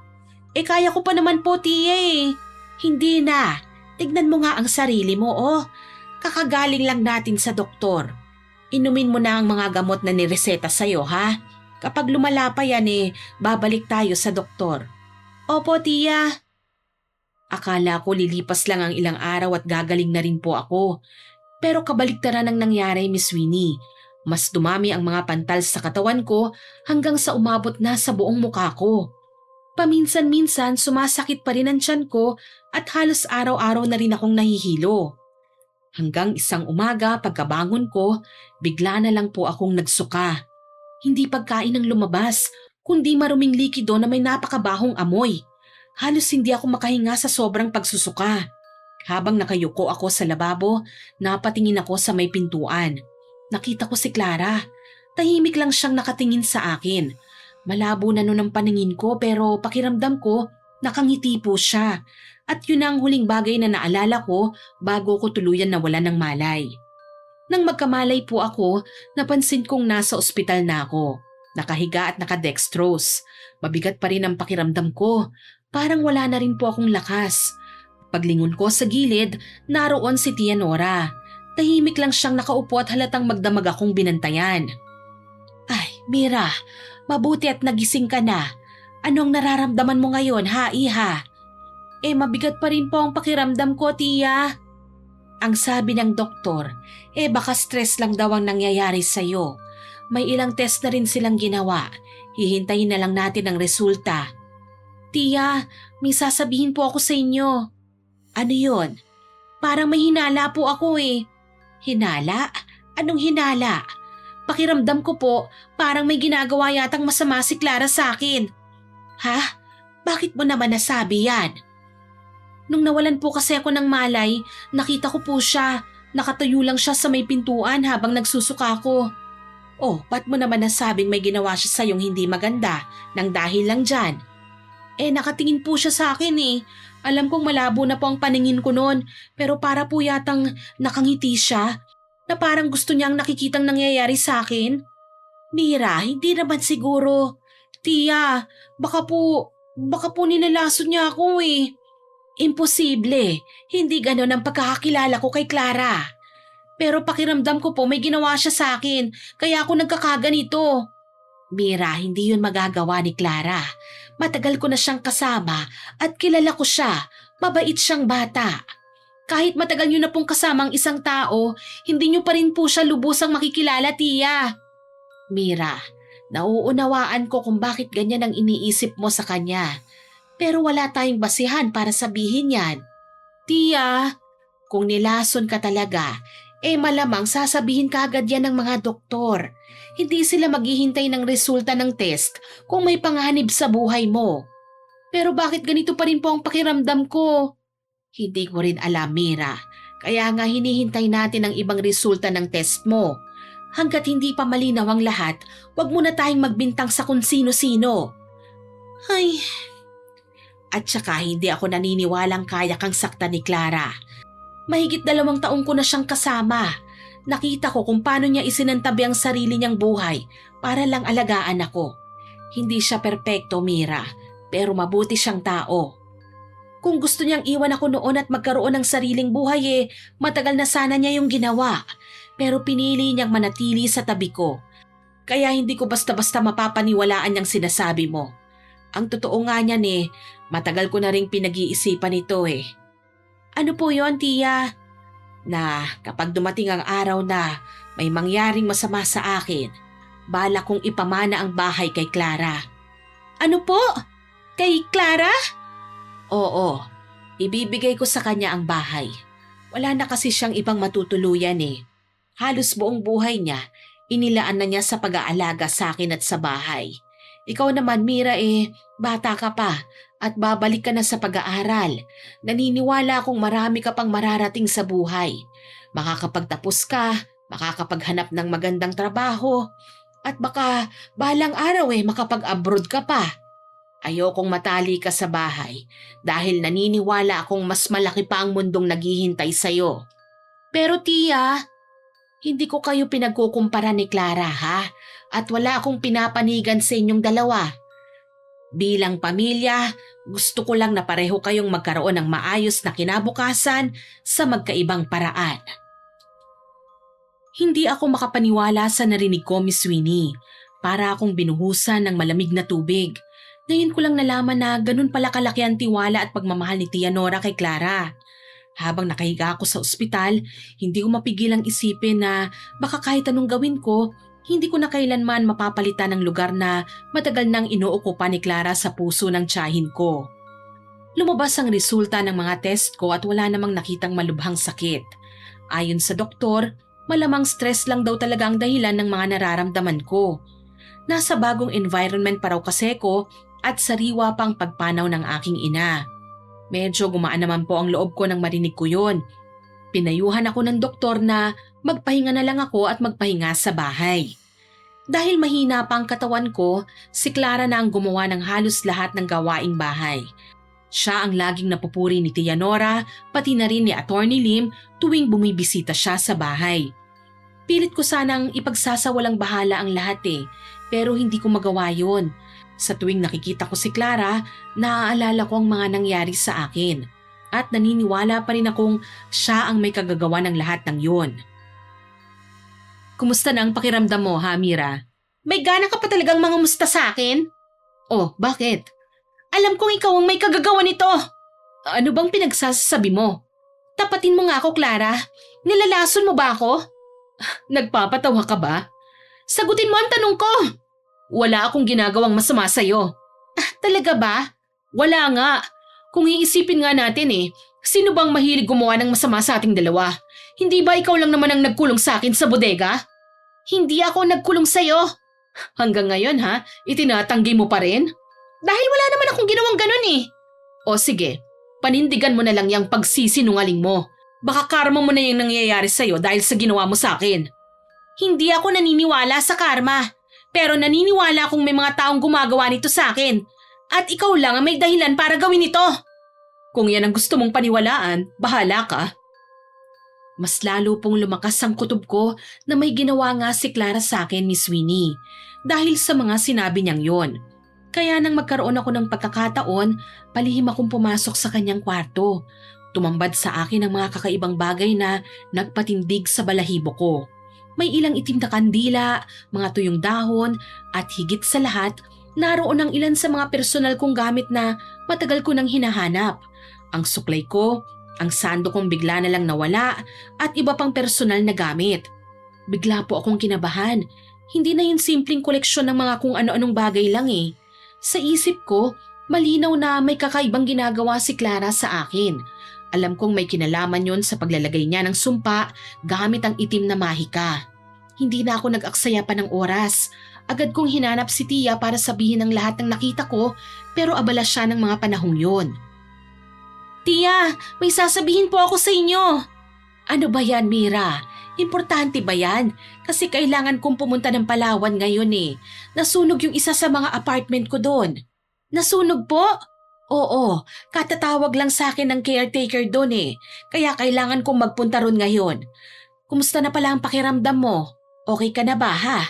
Kaya ko pa naman po, Tia eh. Hindi na. Tignan mo nga ang sarili mo, oh. Kakagaling lang natin sa doktor. Inumin mo na ang mga gamot na nireseta sa'yo, ha? Kapag lumala pa yan babalik tayo sa doktor. Opo, Tia. Akala ko lilipas lang ang ilang araw at gagaling na rin po ako. Pero kabaliktaran ang nangyari, Miss Winnie. Mas dumami ang mga pantal sa katawan ko hanggang sa umabot na sa buong mukha ko. Paminsan-minsan sumasakit pa rin ang tiyan ko at halos araw-araw na rin akong nahihilo. Hanggang isang umaga pagkabangon ko, bigla na lang po akong nagsuka. Hindi pagkain ang lumabas, kundi maruming likido na may napakabahong amoy. Halos hindi ako makahinga sa sobrang pagsusuka. Habang nakayuko ako sa lababo, napatingin ako sa may pintuan. Nakita ko si Clara. Tahimik lang siyang nakatingin sa akin. Malabo na noon ang paningin ko pero pakiramdam ko nakangiti po siya. At yun ang huling bagay na naalala ko bago ko tuluyan nawalan ng malay. Nang magkamalay po ako, napansin kong nasa ospital na ako. Nakahiga at nakadextrose. Mabigat pa rin ang pakiramdam ko. Parang wala na rin po akong lakas. Paglingon ko sa gilid, naroon si Tia Nora. Tahimik lang siyang nakaupo at halatang magdamag akong binantayan. Ay, Mira, mabuti at nagising ka na. Anong nararamdaman mo ngayon, ha, Iha? Mabigat pa rin po ang pakiramdam ko, Tia. Ang sabi ng doktor, baka stress lang daw ang nangyayari sa'yo. May ilang test na rin silang ginawa. Hihintayin na lang natin ang resulta. Tia, may sasabihin po ako sa inyo. Ano yun? Parang may hinala po ako eh. Hinala? Anong hinala? Pakiramdam ko po, parang may ginagawa yatang masama si Clara sa akin. Ha? Bakit mo naman nasabi yan? Nung nawalan po kasi ako ng malay, nakita ko po siya. Nakatayo lang siya sa may pintuan habang nagsusuka ko. Oh, ba't mo naman nasabing may ginawa siya sa'yong hindi maganda nang dahil lang dyan? Nakatingin po siya sa akin eh. Alam kong malabo na po ang paningin ko noon, pero para po yatang nakangiti siya na parang gusto niyang nakikitang nangyayari sa akin. Mira, hindi naman siguro. Tia, baka po nilalason niya ako eh. Imposible. Hindi ganon ang pagkakakilala ko kay Clara. Pero pakiramdam ko po may ginawa siya sa akin, kaya ako nagkakaganito. Mira, hindi yun magagawa ni Clara. Matagal ko na siyang kasama at kilala ko siya. Mabait siyang bata. Kahit matagal niyo na pong kasama ang isang tao, hindi niyo pa rin po siya lubusang makikilala, Tia. Mira, nauunawaan ko kung bakit ganyan ang iniisip mo sa kanya. Pero wala tayong basihan para sabihin yan. Tia, kung nilason ka talaga, malamang sasabihin kaagad yan ng mga doktor. Hindi sila maghihintay ng resulta ng test kung may panganib sa buhay mo. Pero bakit ganito pa rin po ang pakiramdam ko? Hindi ko rin alam, Mira. Kaya nga hinihintay natin ang ibang resulta ng test mo. Hanggat hindi pa malinaw ang lahat, wag muna tayong magbintang sa kung sino-sino. Ay... At saka hindi ako naniniwalang kaya kang saktan ni Clara. Mahigit 2 taong ko na siyang kasama. Nakita ko kung paano niya isinantabi ang sarili niyang buhay para lang alagaan ako. Hindi siya perpekto, Mira, pero mabuti siyang tao. Kung gusto niyang iwan ako noon at magkaroon ng sariling buhay matagal na sana niya yung ginawa. Pero pinili niyang manatili sa tabi ko. Kaya hindi ko basta-basta mapapaniwalaan niyang sinasabi mo. Ang totoo nga niyan matagal ko na ring pinag-iisipan ito Ano po yon, Tia? Na kapag dumating ang araw na may mangyaring masama sa akin, bala kong ipamana ang bahay kay Clara. Ano po? Kay Clara? Oo, ibibigay ko sa kanya ang bahay. Wala na kasi siyang ibang matutuluyan Halos buong buhay niya, inilaan na niya sa pag-aalaga sa akin at sa bahay. Ikaw naman, Mira bata ka pa at babalik ka na sa pag-aaral. Naniniwala akong marami ka pang mararating sa buhay. Makakapagtapos ka, makakapaghanap ng magandang trabaho, at baka balang araw makapag-abroad ka pa. Ayokong matali ka sa bahay dahil naniniwala akong mas malaki pa ang mundong naghihintay sa'yo. Pero Tia, hindi ko kayo pinagkukumpara ni Clara ha? At wala akong pinapanigan sa inyong dalawa. Bilang pamilya, gusto ko lang na pareho kayong magkaroon ng maayos na kinabukasan sa magkaibang paraan. Hindi ako makapaniwala sa narinig ko, Miss Winnie. Para akong binuhusan ng malamig na tubig. Ngayon ko lang nalaman na ganun pala kalaki ang tiwala at pagmamahal ni Tia Nora kay Clara. Habang nakahiga ako sa ospital, hindi ko mapigilang isipin na baka kahit anong gawin ko, hindi ko na kailanman mapapalitan ng lugar na matagal nang inuukupan ni Clara sa puso ng tiyahin ko. Lumabas ang resulta ng mga test ko at wala namang nakitang malubhang sakit. Ayon sa doktor, malamang stress lang daw talaga ang dahilan ng mga nararamdaman ko. Nasa bagong environment pa raw kasi ko at sariwa pang pagpanaw ng aking ina. Medyo gumaan naman po ang loob ko nang marinig ko yun. Pinayuhan ako ng doktor na magpahinga na lang ako at magpahinga sa bahay. Dahil mahina pa ang katawan ko, si Clara na ang gumawa ng halos lahat ng gawaing bahay. Siya ang laging napupuri ni Tia Nora, pati na rin ni Attorney Lim tuwing bumibisita siya sa bahay. Pilit ko sanang ipagsasawalang bahala ang lahat pero hindi ko magawa yun. Sa tuwing nakikita ko si Clara, naaalala ko ang mga nangyari sa akin. At naniniwala pa rin akong siya ang may kagagawa ng lahat ng yun. Kumusta na ang pakiramdam mo, ha, Mira? May gana ka pa talagang mangamusta sa akin? Oh, bakit? Alam kong ikaw ang may kagagawa nito. Ano bang pinagsasabi mo? Tapatin mo nga ako, Clara. Nilalason mo ba ako? Nagpapatawa ka ba? Sagutin mo ang tanong ko. Wala akong ginagawang masama sa'yo. Talaga ba? Wala nga. Kung iisipin nga natin sino bang mahilig gumawa ng masama sa ating dalawa? Hindi ba ikaw lang naman ang nagkulong sa akin sa bodega? Hindi ako nagkulong sa'yo. Hanggang ngayon itinatanggi mo pa rin? Dahil wala naman akong ginawang ganun O sige, panindigan mo na lang yung pagsisinungaling mo. Baka karma mo na yung nangyayari sa'yo dahil sa ginawa mo sa akin. Hindi ako naniniwala sa karma, pero naniniwala akong may mga taong gumagawa nito sa akin. At ikaw lang ang may dahilan para gawin ito. Kung yan ang gusto mong paniwalaan, bahala ka. Mas lalo pong lumakas ang kutob ko na may ginawa nga si Clara sa akin, Miss Winnie, dahil sa mga sinabi niyang yon. Kaya nang magkaroon ako ng pagkakataon, palihim akong pumasok sa kanyang kwarto. Tumambad sa akin ang mga kakaibang bagay na nagpatindig sa balahibo ko. May ilang itim na kandila, mga tuyong dahon, at higit sa lahat, naroon ang ilan sa mga personal kong gamit na matagal ko nang hinahanap. Ang suklay ko, ang sando kong bigla na lang nawala, at iba pang personal na gamit. Bigla po akong kinabahan. Hindi na yun simpleng koleksyon ng mga kung ano-anong bagay lang eh. Sa isip ko, malinaw na may kakaibang ginagawa si Clara sa akin. Alam kong may kinalaman yon sa paglalagay niya ng sumpa gamit ang itim na mahika. Hindi na ako nag-aksaya pa ng oras. Agad kong hinanap si Tia para sabihin ang lahat ng nakita ko, pero abala siya ng mga panahong yon. Tia, may sasabihin po ako sa inyo. Ano ba yan, Mira? Importante ba yan? Kasi kailangan kong pumunta ng Palawan ngayon eh. Nasunog yung isa sa mga apartment ko doon. Nasunog po? Oo, katatawag lang sa akin ng caretaker doon eh. Kaya kailangan kong magpunta ron ngayon. Kumusta na pala ang pakiramdam mo? Okay ka na ba ha?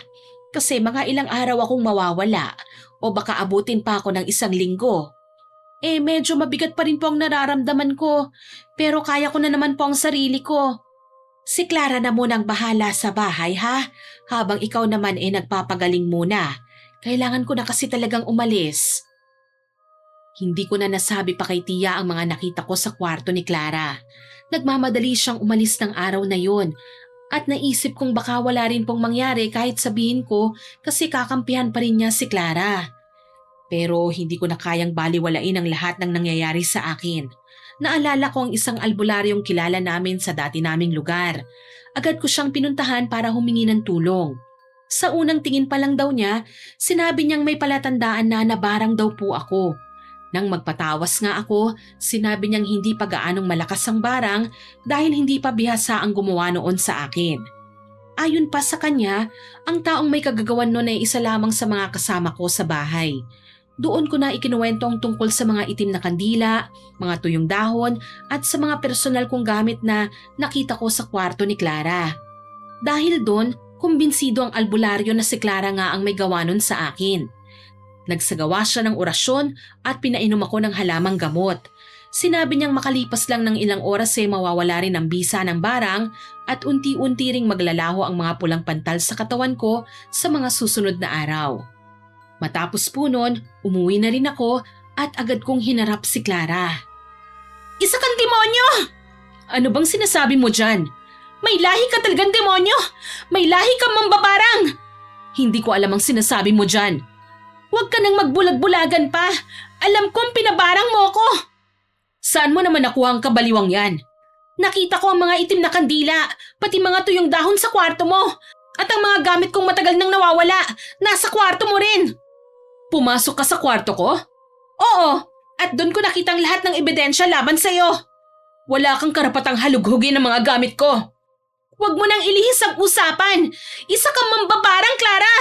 Kasi mga ilang araw akong mawawala o baka abutin pa ako ng 1 linggo. Medyo mabigat pa rin po ang nararamdaman ko, pero kaya ko na naman po ang sarili ko. Si Clara na munang bahala sa bahay ha, habang ikaw naman nagpapagaling muna. Kailangan ko na kasi talagang umalis. Hindi ko na nasabi pa kay Tia ang mga nakita ko sa kwarto ni Clara. Nagmamadali siyang umalis ng araw na yon. At naisip kong baka wala rin pong mangyari kahit sabihin ko kasi kakampihan pa rin niya si Clara. Pero hindi ko na kayang baliwalain ang lahat ng nangyayari sa akin. Naalala ko ang isang albularyong kilala namin sa dati naming lugar. Agad ko siyang pinuntahan para humingi ng tulong. Sa unang tingin pa lang daw niya, sinabi niyang may palatandaan na nabarang daw po ako. Nang magpatawas nga ako, sinabi niyang hindi pa gaanong malakas ang barang dahil hindi pa bihasa ang gumawa noon sa akin. Ayon pa sa kanya, ang taong may kagagawan noon ay isa lamang sa mga kasama ko sa bahay. Doon ko na ikinuwento ang tungkol sa mga itim na kandila, mga tuyong dahon at sa mga personal kong gamit na nakita ko sa kwarto ni Clara. Dahil doon, kumbinsido ang albularyo na si Clara nga ang may gawa nun sa akin. Nagsagawa siya ng orasyon at pinainom ako ng halamang gamot. Sinabi niyang makalipas lang ng ilang oras mawawala rin ang bisa ng barang at unti-unti ring maglalaho ang mga pulang pantal sa katawan ko sa mga susunod na araw. Matapos po nun, umuwi na rin ako at agad kong hinarap si Clara. Isa kang demonyo! Ano bang sinasabi mo dyan? May lahi ka talagang demonyo! May lahi kang mambabarang! Hindi ko alam ang sinasabi mo dyan. Huwag ka nang magbulag-bulagan pa. Alam kong pinabarang mo ko. Saan mo naman nakuha ang kabaliwang yan? Nakita ko ang mga itim na kandila, pati mga tuyong dahon sa kwarto mo. At ang mga gamit kong matagal nang nawawala, nasa kwarto mo rin. Pumasok ka sa kwarto ko? Oo, at doon ko nakitang lahat ng ebidensya laban sa'yo. Wala kang karapatang halughugin ang mga gamit ko. Huwag mo nang ilihis ang usapan. Isa kang mambabarang, Clara.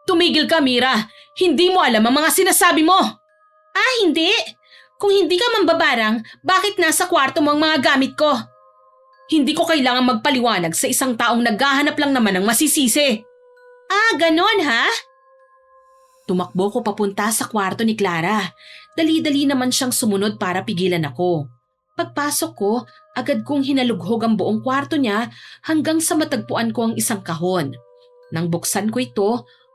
Tumigil ka, Mira. Hindi mo alam ang mga sinasabi mo. Ah, hindi? Kung hindi ka mambabarang, bakit nasa kwarto mo ang mga gamit ko? Hindi ko kailangang magpaliwanag sa isang taong naghahanap lang naman ng masisisi. Ah, ganon ha? Tumakbo ko papunta sa kwarto ni Clara. Dali-dali naman siyang sumunod para pigilan ako. Pagpasok ko, agad kong hinalughog ang buong kwarto niya hanggang sa matagpuan ko ang isang kahon. Nang buksan ko ito,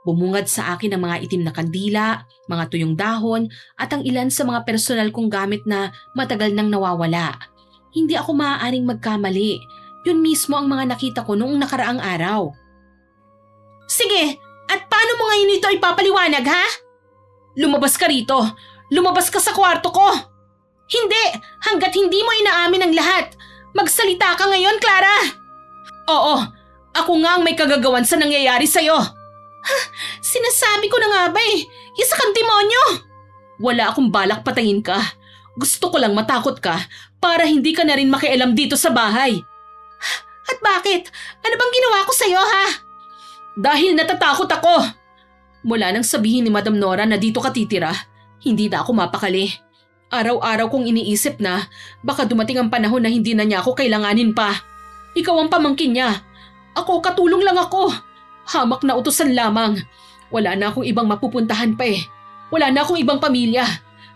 bumungad sa akin ang mga itim na kandila, mga tuyong dahon at ang ilan sa mga personal kong gamit na matagal nang nawawala. Hindi ako maaaring magkamali. Yun mismo ang mga nakita ko noong nakaraang araw. Sige! At paano mo ngayon ito ipapaliwanag, ha? Lumabas ka rito. Lumabas ka sa kwarto ko. Hindi! Hanggat hindi mo inaamin ang lahat. Magsalita ka ngayon, Clara! Oo, ako nga ang may kagagawan sa nangyayari sa'yo. Ha? Sinasabi ko na nga ba eh. Isa kang demonyo! Wala akong balak patayin ka. Gusto ko lang matakot ka para hindi ka na rin makialam dito sa bahay. At bakit? Ano bang ginawa ko sa'yo, ha? Dahil natatakot ako. Mula nang sabihin ni Madam Nora na dito ka titira, hindi na ako mapakali. Araw-araw kong iniisip na baka dumating ang panahon na hindi na niya ako kailanganin pa. Ikaw ang pamangkin niya. Ako, katulong lang ako. Hamak na utusan lamang. Wala na akong ibang mapupuntahan pa eh. Wala na akong ibang pamilya.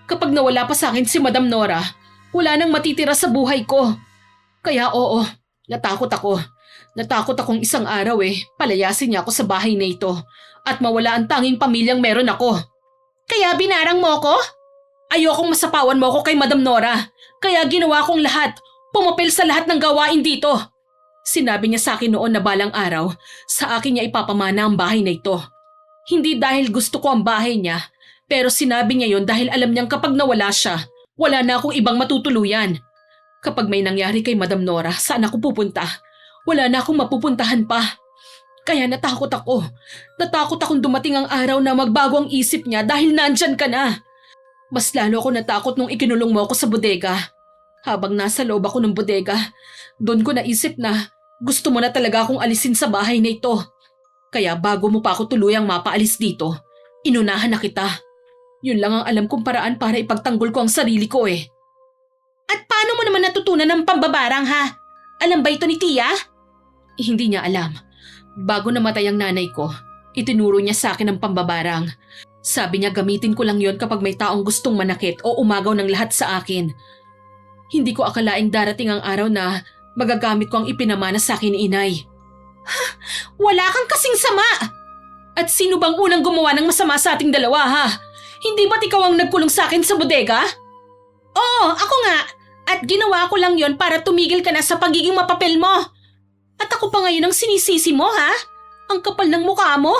Kapag nawala pa sa akin si Madam Nora, wala nang matitira sa buhay ko. Kaya oo, natakot ako. Natakot akong isang araw palayasin niya ako sa bahay na ito at mawala ang tanging pamilyang meron ako. Kaya binarang mo ako? Ayokong masapawan mo ako kay Madam Nora. Kaya ginawa kong lahat, pumapil sa lahat ng gawain dito. Sinabi niya sa akin noon na balang araw, sa akin niya ipapamana ang bahay na ito. Hindi dahil gusto ko ang bahay niya, pero sinabi niya yon dahil alam niyang kapag nawala siya, wala na akong ibang matutuluyan. Kapag may nangyari kay Madam Nora, saan ako pupunta? Wala na akong mapupuntahan pa. Kaya natakot ako. Natakot akong dumating ang araw na magbago ang isip niya dahil nandyan ka na. Mas lalo ako natakot nung ikinulong mo ako sa bodega. Habang nasa loob ako ng bodega, doon ko naisip na gusto mo na talaga akong alisin sa bahay na ito. Kaya bago mo pa ako tuluyang mapaalis dito, inunahan na kita. Yun lang ang alam kong paraan para ipagtanggol ko ang sarili ko At paano mo naman natutunan ng pambabarang ha? Alam ba ito ni Tia? Hindi niya alam. Bago namatay ang nanay ko, itinuro niya sa akin ang pambabarang. Sabi niya gamitin ko lang yon kapag may taong gustong manakit o umagaw ng lahat sa akin. Hindi ko akalaing darating ang araw na magagamit ko ang ipinamana sa akin ni Inay. Wala kang kasing sama! At sino bang unang gumawa ng masama sa ating dalawa ha? Hindi ba't ikaw ang nagkulong sa akin sa bodega? Oo, ako nga. At ginawa ko lang yon para tumigil ka na sa pagiging mapapel mo. At ako pa ngayon ang sinisisi mo ha? Ang kapal ng mukha mo.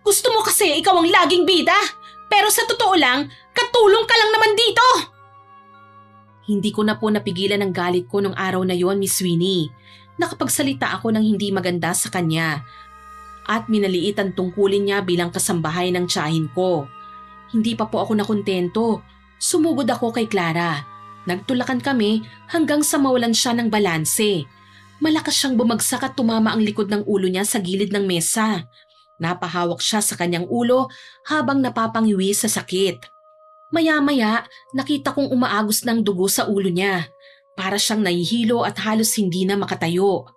Gusto mo kasi ikaw ang laging bida. Pero sa totoo lang, katulong ka lang naman dito. Hindi ko na po napigilan ang galit ko nung araw na yon, Miss Winnie. Nakapagsalita ako ng hindi maganda sa kanya. At minaliit ang tungkulin niya bilang kasambahay ng tiyahin ko. Hindi pa po ako nakontento. Sumugod ako kay Clara. Nagtulakan kami hanggang sa mawalan siya ng balanse. Malakas siyang bumagsak at tumama ang likod ng ulo niya sa gilid ng mesa. Napahawak siya sa kanyang ulo habang napapangiwi sa sakit. Maya-maya, nakita kong umaagos ng dugo sa ulo niya. Para siyang nahihilo at halos hindi na makatayo.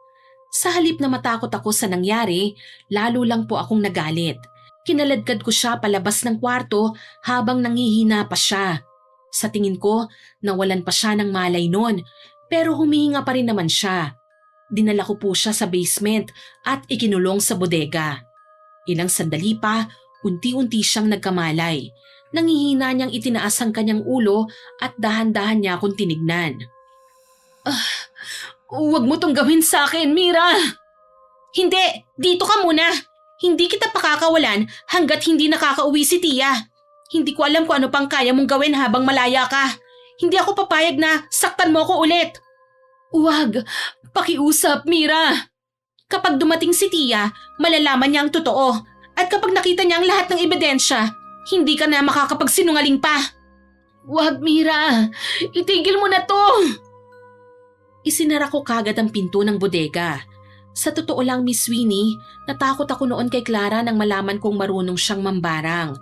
Sa halip na matakot ako sa nangyari, lalo lang po akong nagalit. Kinaladkad ko siya palabas ng kwarto habang nangihina pa siya. Sa tingin ko, nawalan pa siya ng malay noon, pero humihinga pa rin naman siya. Dinala ko po siya sa basement at ikinulong sa bodega. Ilang sandali pa, unti-unti siyang nagkamalay. Nangihina niyang itinaas ang kanyang ulo at dahan-dahan niya akong tinignan. Huwag mo tong gawin sa akin, Mira! Hindi! Dito ka muna! Hindi kita pakakawalan hanggat hindi nakakauwi si Tia. Hindi ko alam kung ano pang kaya mong gawin habang malaya ka. Hindi ako papayag na saktan mo ko ulit. Huwag! Pakiusap, Mira! Kapag dumating si Tia, malalaman niya ang totoo. At kapag nakita niya ang lahat ng ebidensya, hindi ka na makakapagsinungaling pa. Huwag, Mira! Itigil mo na to! Isinara ko kagad ang pinto ng bodega. Sa totoo lang, Miss Winnie, natakot ako noon kay Clara nang malaman kong marunong siyang mambarang.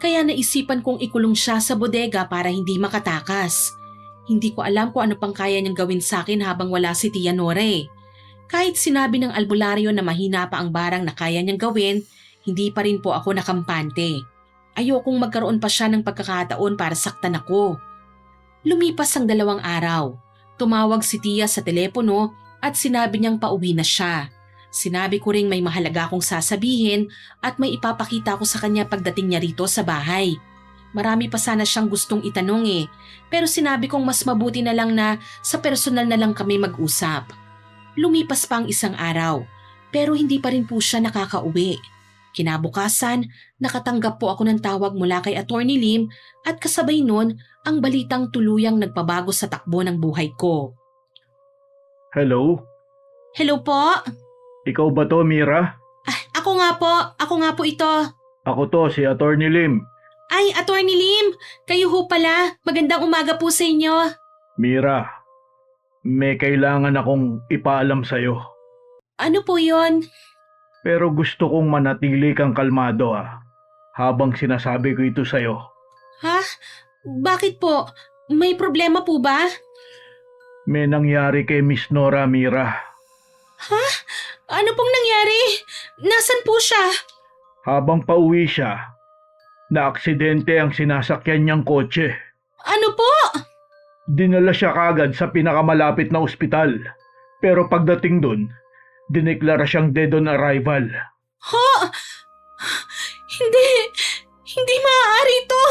Kaya naisipan kong ikulong siya sa bodega para hindi makatakas. Hindi ko alam kung ano pang kaya niyang gawin sa akin habang wala si Tia Nore. Kahit sinabi ng albularyo na mahina pa ang barang na kaya niyang gawin, hindi pa rin po ako nakampante. Ayokong magkaroon pa siya ng pagkakataon para saktan ako. Lumipas ang 2 araw. Tumawag si Tia sa telepono at sinabi niyang pauwi na siya. Sinabi ko ring may mahalaga akong sasabihin at may ipapakita ko sa kanya pagdating niya rito sa bahay. Marami pa sana siyang gustong itanong pero sinabi kong mas mabuti na lang na sa personal na lang kami mag-usap. Lumipas pa ang 1 araw pero hindi pa rin po siya nakakauwi. Kinabukasan, nakatanggap po ako ng tawag mula kay Attorney Lim at kasabay nun ang balitang tuluyang nagpabago sa takbo ng buhay ko. Hello? Hello po? Ikaw ba to, Mira? Ako nga po ito. Ako to, si Attorney Lim. Ay, Attorney Lim, kayo ho pala. Magandang umaga po sa inyo. Mira, may kailangan akong ipaalam sa'yo. Ano po yon? Pero gusto kong manatili kang kalmado habang sinasabi ko ito sa'yo. Ha? Bakit po? May problema po ba? May nangyari kay Miss Nora, Mira. Ha? Ano pong nangyari? Nasaan po siya? Habang pauwi siya, naaksidente ang sinasakyan niyang kotse. Ano po? Dinala siya kagad sa pinakamalapit na ospital. Pero pagdating dun, dineklara siyang dead on arrival. Ha? Hindi. Hindi maaari ito.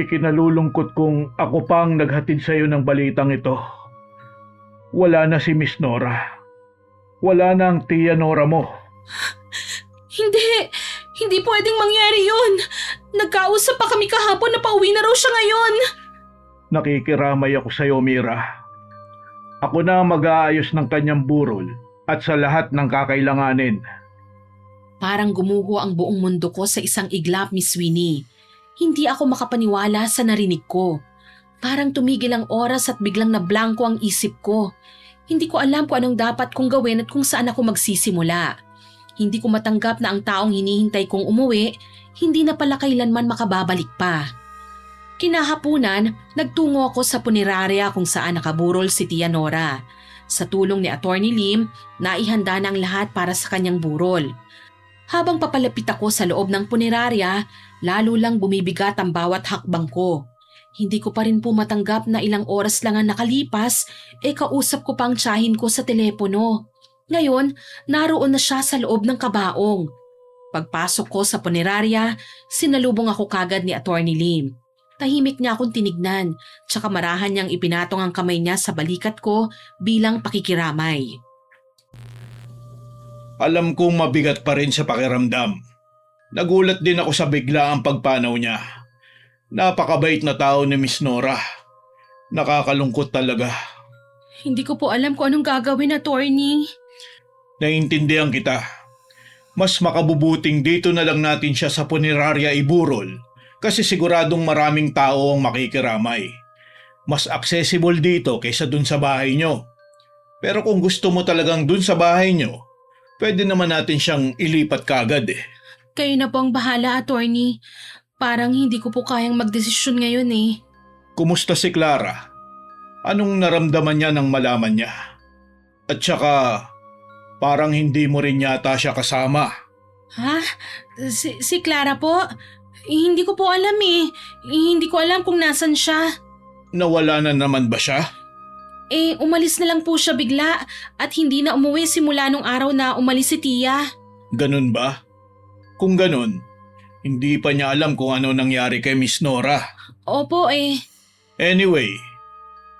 Ikinalulungkot kong ako pang naghatid sa iyo ng balitang ito. Wala na si Miss Nora. Wala na ang tiya Nora mo. Hindi. Hindi pwedeng mangyari yun. Nagkausap pa kami kahapon na pauwi na raw siya ngayon. Nakikiramay ako sa iyo, Mira. Ako na ang mag-aayos ng kanyang burol at sa lahat ng kakailanganin. Parang gumuho ang buong mundo ko sa isang iglap, Miss Winnie. Hindi ako makapaniwala sa narinig ko. Parang tumigil ang oras at biglang nablangko ang isip ko. Hindi ko alam kung anong dapat kong gawin at kung saan ako magsisimula. Hindi ko matanggap na ang taong hinihintay kong umuwi, hindi na pala kailanman makababalik pa. Kinahapunan, nagtungo ako sa punerarya kung saan nakaburol si Tia Nora. Sa tulong ni Attorney Lim, naihanda na ang lahat para sa kanyang burol. Habang papalapit ako sa loob ng punerarya, lalo lang bumibigat ang bawat hakbang ko. Hindi ko pa rin po matanggap na ilang oras lang ang nakalipas, kausap ko pa ang tiyahin ko sa telepono. Ngayon, naroon na siya sa loob ng kabaong. Pagpasok ko sa punerarya, sinalubong ako kagad ni Attorney Lim. Tahimik niya akong tinignan, tsaka marahan niyang ipinatong ang kamay niya sa balikat ko bilang pakikiramay. Alam kong mabigat pa rin sa pakiramdam. Nagulat din ako sa biglaang pagpanaw niya. Napakabait na tao ni Miss Nora. Nakakalungkot talaga. Hindi ko po alam kung anong gagawin, Attorney. Naiintindihan kita. Mas makabubuting dito na lang natin siya sa punerarya iburol kasi siguradong maraming tao ang makikiramay. Mas accessible dito kaysa dun sa bahay nyo. Pero kung gusto mo talagang dun sa bahay nyo, pwede naman natin siyang ilipat kagad eh. Kayo na po ang bahala, Attorney. Parang hindi ko po kayang magdesisyon ngayon eh. Kumusta si Clara? Anong naramdaman niya nang malaman niya? At saka, parang hindi mo rin yata siya kasama. Ha? Si Clara po? Hindi ko po alam eh. Hindi ko alam kung nasan siya. Nawala na naman ba siya? Umalis na lang po siya bigla at hindi na umuwi simula nung araw na umalis si Tia. Ganun ba? Kung ganun, hindi pa niya alam kung ano nangyari kay Miss Nora. Opo Anyway,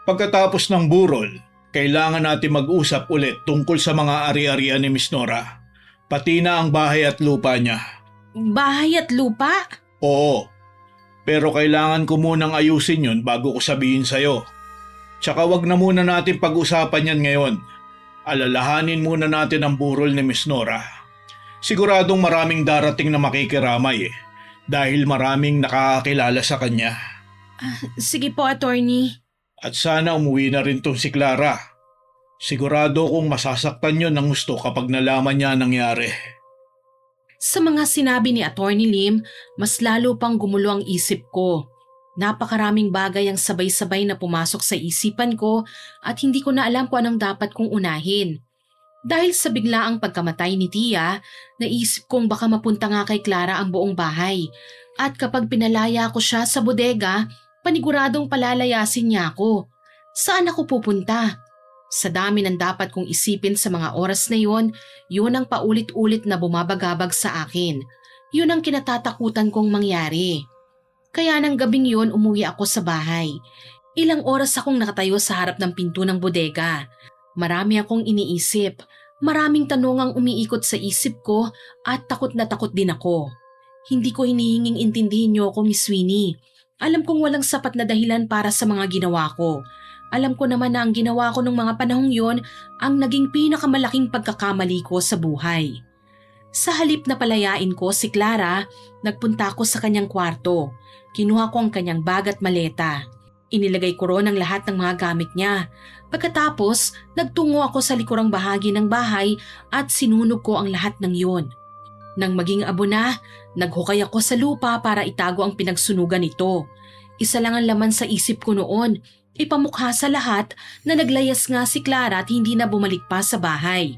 pagkatapos ng burol, kailangan natin mag-usap ulit tungkol sa mga ari-arian ni Miss Nora. Pati na ang bahay at lupa niya. Bahay at lupa? Oo, pero kailangan ko munang ayusin yun bago ko sabihin sa'yo. Tsaka wag na muna natin pag-usapan yan ngayon. Alalahanin muna natin ang burol ni Miss Nora. Siguradong maraming darating na makikiramay dahil maraming nakakakilala sa kanya. Sige po, Attorney. At sana umuwi na rin tong si Clara. Sigurado kong masasaktan yun ng gusto kapag nalaman niya ang nangyari. Sa mga sinabi ni Attorney Lim, mas lalo pang gumulo ang isip ko. Napakaraming bagay ang sabay-sabay na pumasok sa isipan ko at hindi ko na alam kung anong dapat kong unahin. Dahil sa biglaang pagkamatay ni Tia, naisip kong baka mapunta nga kay Clara ang buong bahay. At kapag pinalaya ko siya sa bodega, paniguradong palalayasin niya ako. Saan ako pupunta? Sa dami ng dapat kong isipin sa mga oras na yun ang paulit-ulit na bumabagabag sa akin. Yun ang kinatatakutan kong mangyari. Kaya nang gabing yun umuwi ako sa bahay. Ilang oras akong nakatayo sa harap ng pinto ng bodega. Marami akong iniisip. Maraming tanong ang umiikot sa isip ko at takot na takot din ako. Hindi ko hinihinging intindihin niyo ako, Miss Winnie. Alam kong walang sapat na dahilan para sa mga ginawa ko. Alam ko naman na ang ginawa ko nung mga panahong yon ang naging pinakamalaking pagkakamali ko sa buhay. Sa halip na palayain ko si Clara, nagpunta ako sa kanyang kwarto. Kinuha ko ang kanyang bag at maleta. Inilagay ko roon ang lahat ng mga gamit niya. Pagkatapos, nagtungo ako sa likurang bahagi ng bahay at sinunog ko ang lahat ng yun. Nang maging abo na, naghukay ako sa lupa para itago ang pinagsunugan nito. Isa lang ang laman sa isip ko noon, ipamukha sa lahat na naglayas nga si Clara at hindi na bumalik pa sa bahay.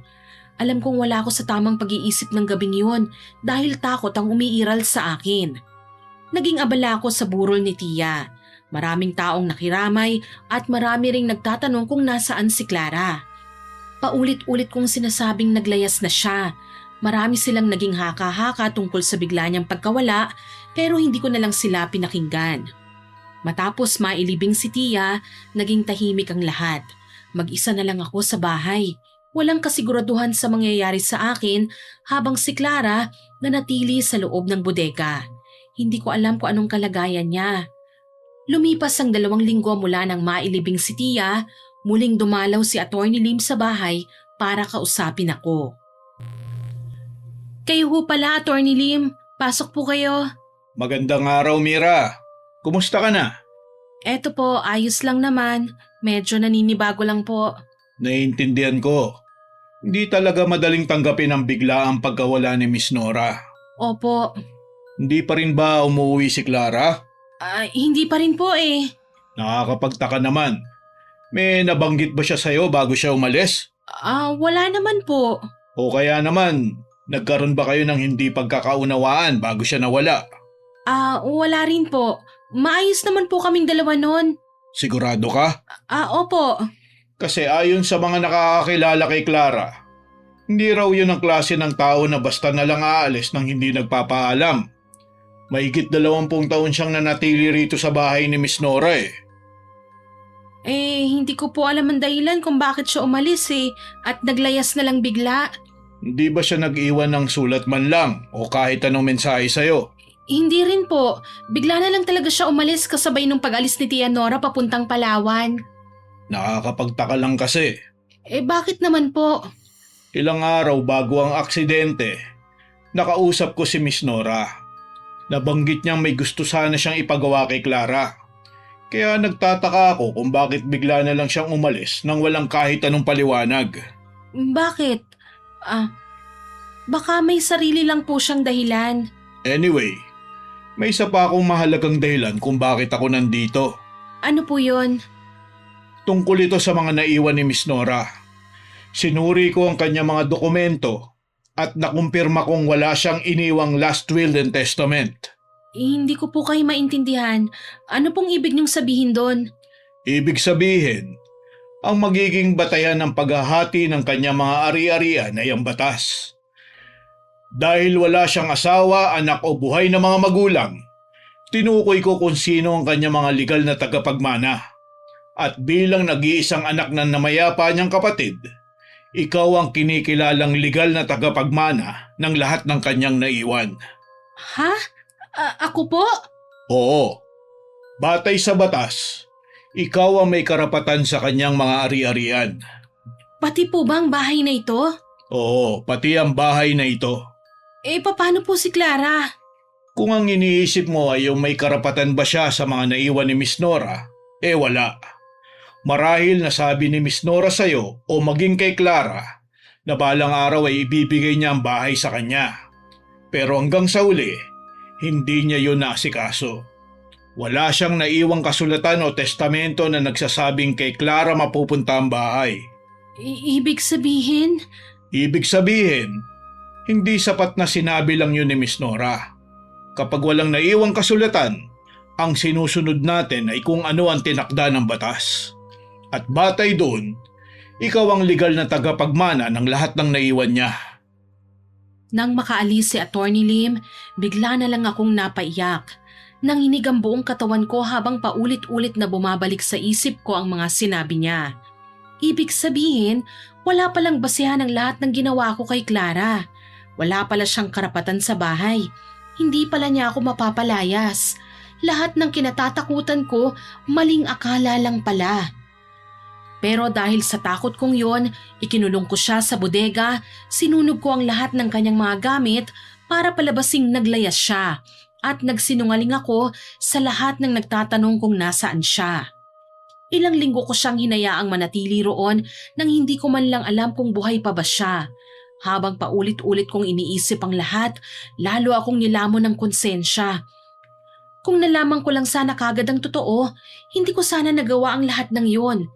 Alam kong wala ako sa tamang pag-iisip ng gabing yun dahil takot ang umiiral sa akin. Naging abala ako sa burol ni Tia. Maraming taong nakiramay at marami ring nagtatanong kung nasaan si Clara. Paulit-ulit kong sinasabing naglayas na siya. Marami silang naging haka-haka tungkol sa bigla niyang pagkawala pero hindi ko na lang sila pinakinggan. Matapos mailibing si Tia, naging tahimik ang lahat. Mag-isa na lang ako sa bahay. Walang kasiguraduhan sa mangyayari sa akin habang si Clara nanatili sa loob ng bodega. Hindi ko alam kung anong kalagayan niya. Lumipas ang 2 linggo mula nang mailibing si Tia, muling dumalaw si Attorney Lim sa bahay para kausapin ako. Kayo ho pala, Attorney Lim. Pasok po kayo. Magandang araw, Mira. Kumusta ka na? Eto po, ayos lang naman. Medyo naninibago lang po. Naiintindihan ko. Hindi talaga madaling tanggapin ang biglaang pagkawala ni Miss Nora. Opo. Hindi pa rin ba umuwi si Clara? Hindi pa rin po eh. Nakakapagtaka naman. May nabanggit ba siya sa'yo bago siya umalis? Wala naman po. O kaya naman, nagkaroon ba kayo ng hindi pagkakaunawaan bago siya nawala? Wala rin po. Maayos naman po kaming dalawa nun. Sigurado ka? Opo. Kasi ayon sa mga nakakakilala kay Clara, hindi raw yun ang klase ng tao na basta na lang aalis nang hindi nagpapaalam. Mahigit 20 taon siyang nanatili rito sa bahay ni Miss Nora eh. Hindi ko po alam ang dahilan kung bakit siya umalis at naglayas na lang bigla. Hindi ba siya nag-iwan ng sulat man lang o kahit anong mensahe sa'yo? Hindi rin po. Bigla na lang talaga siya umalis kasabay nung pag-alis ni Tia Nora papuntang Palawan. Nakakapagtaka lang kasi. Bakit naman po? Ilang araw bago ang aksidente, nakausap ko si Miss Nora. Nabanggit niyang may gusto sana siyang ipagawa kay Clara. Kaya nagtataka ako kung bakit bigla na lang siyang umalis nang walang kahit anong paliwanag. Bakit? Baka may sarili lang po siyang dahilan. Anyway, may isa pa akong mahalagang dahilan kung bakit ako nandito. Ano po yun? Tungkol ito sa mga naiwan ni Miss Nora. Sinuri ko ang kanyang mga dokumento at nakumpirma kong wala siyang iniwang last will and testament. Hindi ko po kayo maintindihan. Ano pong ibig niyong sabihin doon? Ibig sabihin, ang magiging batayan ng paghahati ng kanyang mga ari-arian ay ang batas. Dahil wala siyang asawa, anak o buhay na mga magulang, tinukoy ko kung sino ang kanyang mga legal na tagapagmana. At bilang nag-iisang anak ng namayapa niyang kapatid, ikaw ang kinikilalang legal na tagapagmana ng lahat ng kanyang naiwan. Ha? Ako po? Oo. Batay sa batas, ikaw ang may karapatan sa kanyang mga ari-arian. Pati po ba ang bahay na ito? Oo, pati ang bahay na ito. Paano po si Clara? Kung ang iniisip mo ay yung may karapatan ba siya sa mga naiwan ni Miss Nora, wala. Marahil nasabi ni Miss Nora sa'yo o maging kay Clara na balang araw ay ibibigay niya ang bahay sa kanya. Pero hanggang sa uli, hindi niya yun naasikaso. Wala siyang naiwang kasulatan o testamento na nagsasabing kay Clara mapupunta ang bahay. Ibig sabihin? Ibig sabihin, hindi sapat na sinabi lang yun ni Miss Nora. Kapag walang naiwang kasulatan, ang sinusunod natin ay kung ano ang tinakda ng batas. At batay doon, ikaw ang legal na tagapagmana ng lahat ng naiwan niya. Nang makaalis si Attorney Lim, bigla na lang akong napaiyak. Nanginig ang buong katawan ko habang paulit-ulit na bumabalik sa isip ko ang mga sinabi niya. Ibig sabihin, wala palang basehan ang lahat ng ginawa ko kay Clara. Wala pala siyang karapatan sa bahay. Hindi pala niya ako mapapalayas. Lahat ng kinatatakutan ko, maling akala lang pala. Pero dahil sa takot kong yon, ikinulong ko siya sa bodega, sinunog ko ang lahat ng kanyang mga gamit para palabasing naglayas siya at nagsinungaling ako sa lahat ng nagtatanong kung nasaan siya. Ilang linggo ko siyang hinayaang manatili roon nang hindi ko man lang alam kung buhay pa ba siya. Habang paulit-ulit kong iniisip ang lahat, lalo akong nilamon ng konsensya. Kung nalaman ko lang sana kagad ang totoo, hindi ko sana nagawa ang lahat ng yon.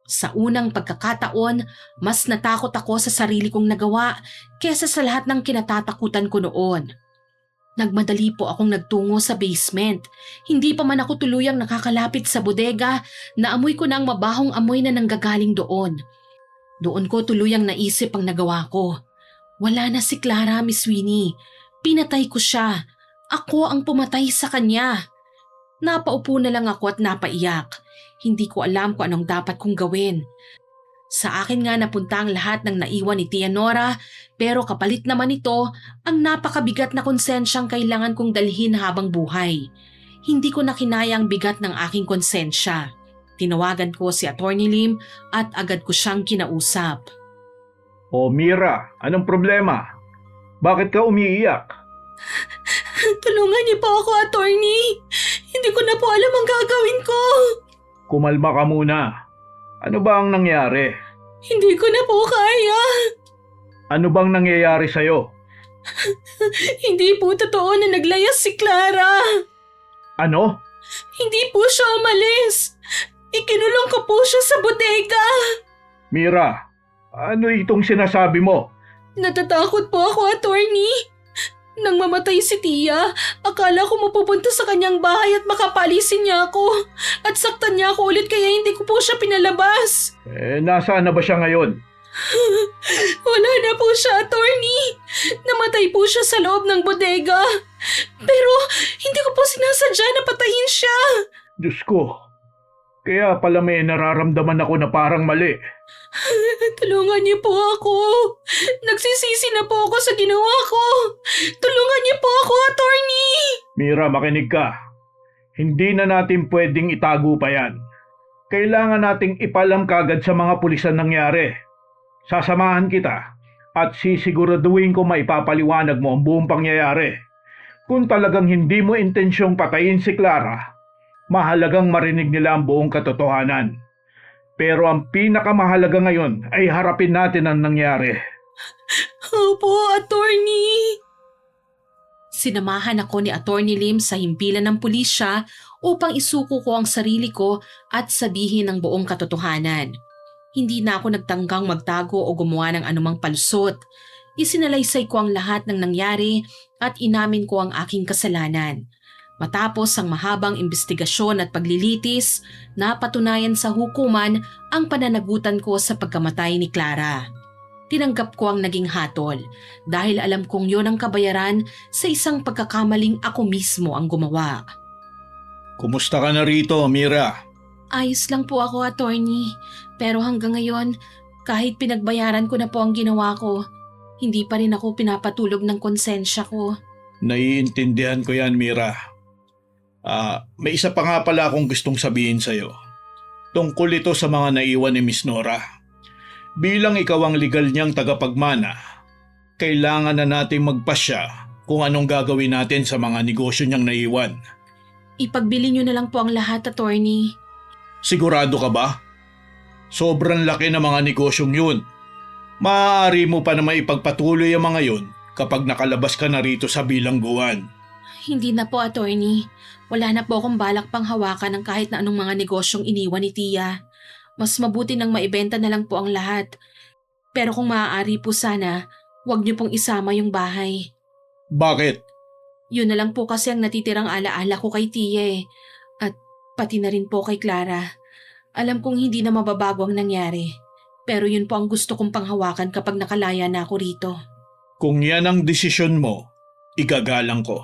Sa unang pagkakataon, mas natakot ako sa sarili kong nagawa kesa sa lahat ng kinatatakutan ko noon. Nagmadali po akong nagtungo sa basement. Hindi pa man ako tuluyang nakakalapit sa bodega, naamoy ko na ang mabahong amoy na nanggagaling doon. Doon ko tuluyang naisip ang nagawa ko. Wala na si Clara, Miss Winnie. Pinatay ko siya. Ako ang pumatay sa kanya. Napaupo na lang ako at napaiyak. Hindi ko alam kung anong dapat kong gawin. Sa akin nga napunta ang lahat ng naiwan ni Tia Nora, pero kapalit naman ito ang napakabigat na konsensyang kailangan kong dalhin habang buhay. Hindi ko na kinaya ang bigat ng aking konsensya. Tinawagan ko si Attorney Lim at agad ko siyang kinausap. O Mira, anong problema? Bakit ka umiiyak? Tulungan niyo po ako, Attorney. Hindi ko na po alam ang gagawin ko. Kumalma ka muna. Ano ba ang nangyari? Hindi ko na po kaya. Ano bang nangyayari sa'yo? Hindi po totoo na naglayas si Clara. Ano? Hindi po siya umalis. Ikinulong ko po siya sa bodega. Mira, ano itong sinasabi mo? Natatakot po ako, Attorney. Nang mamatay si Tia, akala ko mapupunta sa kanyang bahay at makapalisin niya ako. At saktan niya ako ulit kaya hindi ko po siya pinalabas. Nasaan na ba siya ngayon? Wala na po siya, Attorney. Namatay po siya sa loob ng bodega. Pero hindi ko po sinasadya na patayin siya. Diyos ko, kaya pala may nararamdaman ako na parang mali. Tulungan niyo po ako. Nagsisisi na po ako sa ginawa ko. Tulungan niyo po ako, Attorney. Mira, makinig ka. Hindi na natin pwedeng itago pa yan. Kailangan nating ipalam kagad sa mga pulisan nangyari. Sasamahan kita at sisiguraduhin ko maipapaliwanag mo ang buong pangyayari. Kung talagang hindi mo intensyong patayin si Clara, mahalagang marinig nila ang buong katotohanan. Pero ang pinakamahalaga ngayon ay harapin natin ang nangyari. Opo, Attorney. Sinamahan ako ni Attorney Lim sa himpilan ng pulisya upang isuko ko ang sarili ko at sabihin ang buong katotohanan. Hindi na ako nagtanggang magtago o gumawa ng anumang palusot. Isinalaysay ko ang lahat ng nangyari at inamin ko ang aking kasalanan. Matapos ang mahabang investigasyon at paglilitis, napatunayan sa hukuman ang pananagutan ko sa pagkamatay ni Clara. Tinanggap ko ang naging hatol dahil alam kong yon ang kabayaran sa isang pagkakamaling ako mismo ang gumawa. Kumusta ka na rito, Mira? Ayos lang po ako, Attorney. Pero hanggang ngayon, kahit pinagbayaran ko na po ang ginawa ko, hindi pa rin ako pinapatulog ng konsensya ko. Naiintindihan ko yan, Mira. May isa pa nga pala akong gustong sabihin sa'yo. Tungkol ito sa mga naiwan ni Miss Nora. Bilang ikaw ang legal niyang tagapagmana, kailangan na nating magpasya kung anong gagawin natin sa mga negosyo niyang naiwan. Ipagbili niyo na lang po ang lahat, Attorney. Sigurado ka ba? Sobrang laki ng mga negosyong yun. Maaari mo pa na maipagpatuloy ang mga yun kapag nakalabas ka na rito sa bilangguan. Hindi na po, Attorney. Wala na po akong balak pang hawakan ng kahit na anong mga negosyong iniwan ni Tia. Mas mabuti nang maibenta na lang po ang lahat. Pero kung maaari po sana, huwag niyo pong isama yung bahay. Bakit? Yun na lang po kasi ang natitirang alaala ko kay Tia eh. At pati na rin po kay Clara. Alam kong hindi na mababago ang nangyari. Pero yun po ang gusto kong panghawakan kapag nakalaya na ako rito. Kung yan ang desisyon mo, igagalang ko.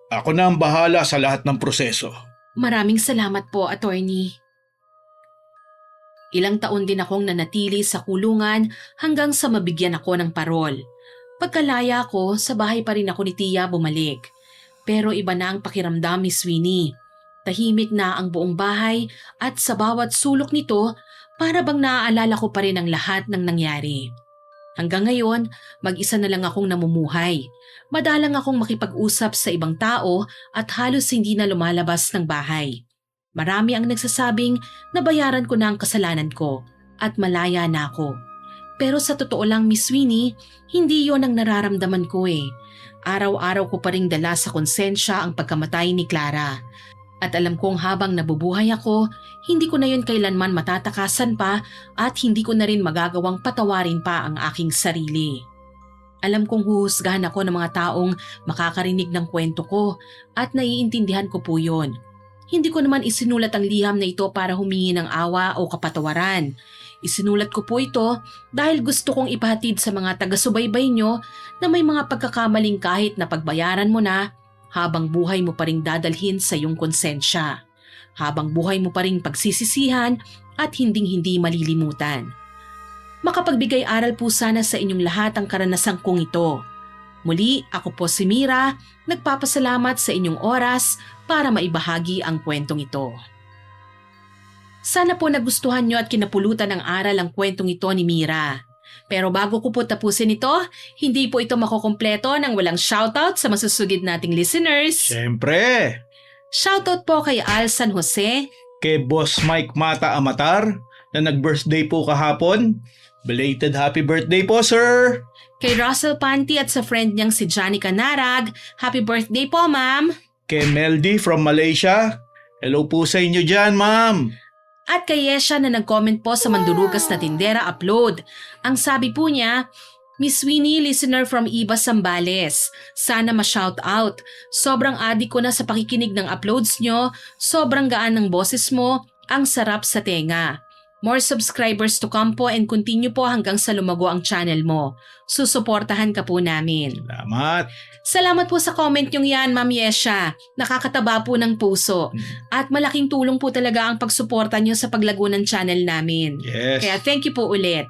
Ako na ang bahala sa lahat ng proseso. Maraming salamat po, Attorney. Ilang taon din akong nanatili sa kulungan hanggang sa mabigyan ako ng parol. Pagkalaya ko, sa bahay pa rin ako ni Tia bumalik. Pero iba na ang pakiramdam, Miss Winnie. Tahimik na ang buong bahay at sa bawat sulok nito, para bang naaalala ko pa rin ang lahat ng nangyari. Hanggang ngayon, mag-isa na lang akong namumuhay. Madalang akong makipag-usap sa ibang tao at halos hindi na lumalabas ng bahay. Marami ang nagsasabing nabayaran ko na ang kasalanan ko at malaya na ako. Pero sa totoo lang, Miss Winnie, hindi yon ang nararamdaman ko eh. Araw-araw ko pa ring dala sa konsensya ang pagkamatay ni Clara. At alam kong habang nabubuhay ako, hindi ko na yon kailanman matatakasan pa at hindi ko na rin magagawang patawarin pa ang aking sarili. Alam kong huhusgahan ako ng mga taong makakarinig ng kwento ko at naiintindihan ko po yon. Hindi ko naman isinulat ang liham na ito para humingi ng awa o kapatawaran. Isinulat ko po ito dahil gusto kong ipahatid sa mga taga-subaybay nyo na may mga pagkakamaling kahit na pagbayaran mo na, habang buhay mo pa ring dadalhin sa iyong konsensya. Habang buhay mo pa ring pagsisisihan at hinding-hindi malilimutan. Makapagbigay aral po sana sa inyong lahat ang karanasang kong ito. Muli, ako po si Mira, nagpapasalamat sa inyong oras para maibahagi ang kwentong ito. Sana po nagustuhan nyo at kinapulutan ng aral ang kwentong ito ni Mira. Pero bago ko po tapusin ito, hindi po ito makukumpleto nang walang shoutout sa masusugid nating listeners. Siyempre, Shoutout po kay Al San Jose, kay Boss Mike Mata Amatar na nag-birthday po kahapon. Belated happy birthday po, sir! kay Russell Panti at sa friend niyang si Janica Narag. Happy birthday po, ma'am! Kay Meldy from Malaysia. Hello po sa inyo dyan, ma'am! At kay Yesha na nag-comment po sa Mandurugas na Tindera Upload. Ang sabi po niya, Miss Winnie, listener from Iba Sambales. Sana ma-shout out. Sobrang adik ko na sa pakikinig ng uploads nyo. Sobrang gaan ng boses mo. Ang sarap sa tenga. More subscribers to come po and continue po hanggang sa lumago ang channel mo. Susuportahan ka po namin. Salamat! Salamat po sa comment nyong yan, Ma'am Yesha. Nakakataba po ng puso. At malaking tulong po talaga ang pagsuporta nyo sa paglago ng channel namin. Yes! Kaya thank you po ulit.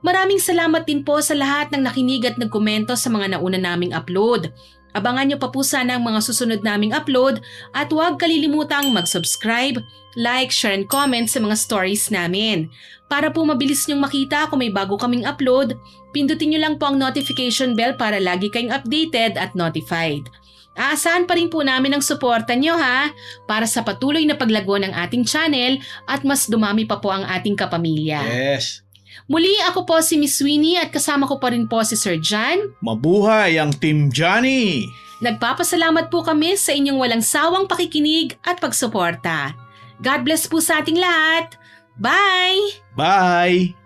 Maraming salamat din po sa lahat ng nakinig at nagkomento sa mga nauna naming upload. Abangan nyo pa po sana ang mga susunod naming upload at huwag kalilimutang mag-subscribe, like, share and comment sa mga stories namin. Para po mabilis nyong makita kung may bago kaming upload, pindutin nyo lang po ang notification bell para lagi kayong updated at notified. Aasahan pa rin po namin ang suporta nyo ha, para sa patuloy na paglago ng ating channel at mas dumami pa po ang ating kapamilya. Yes! Muli ako po si Miss Winnie at kasama ko pa rin po si Sir John. Mabuhay ang Team Johnny! Nagpapasalamat po kami sa inyong walang sawang pakikinig at pagsuporta. God bless po sa ating lahat. Bye! Bye!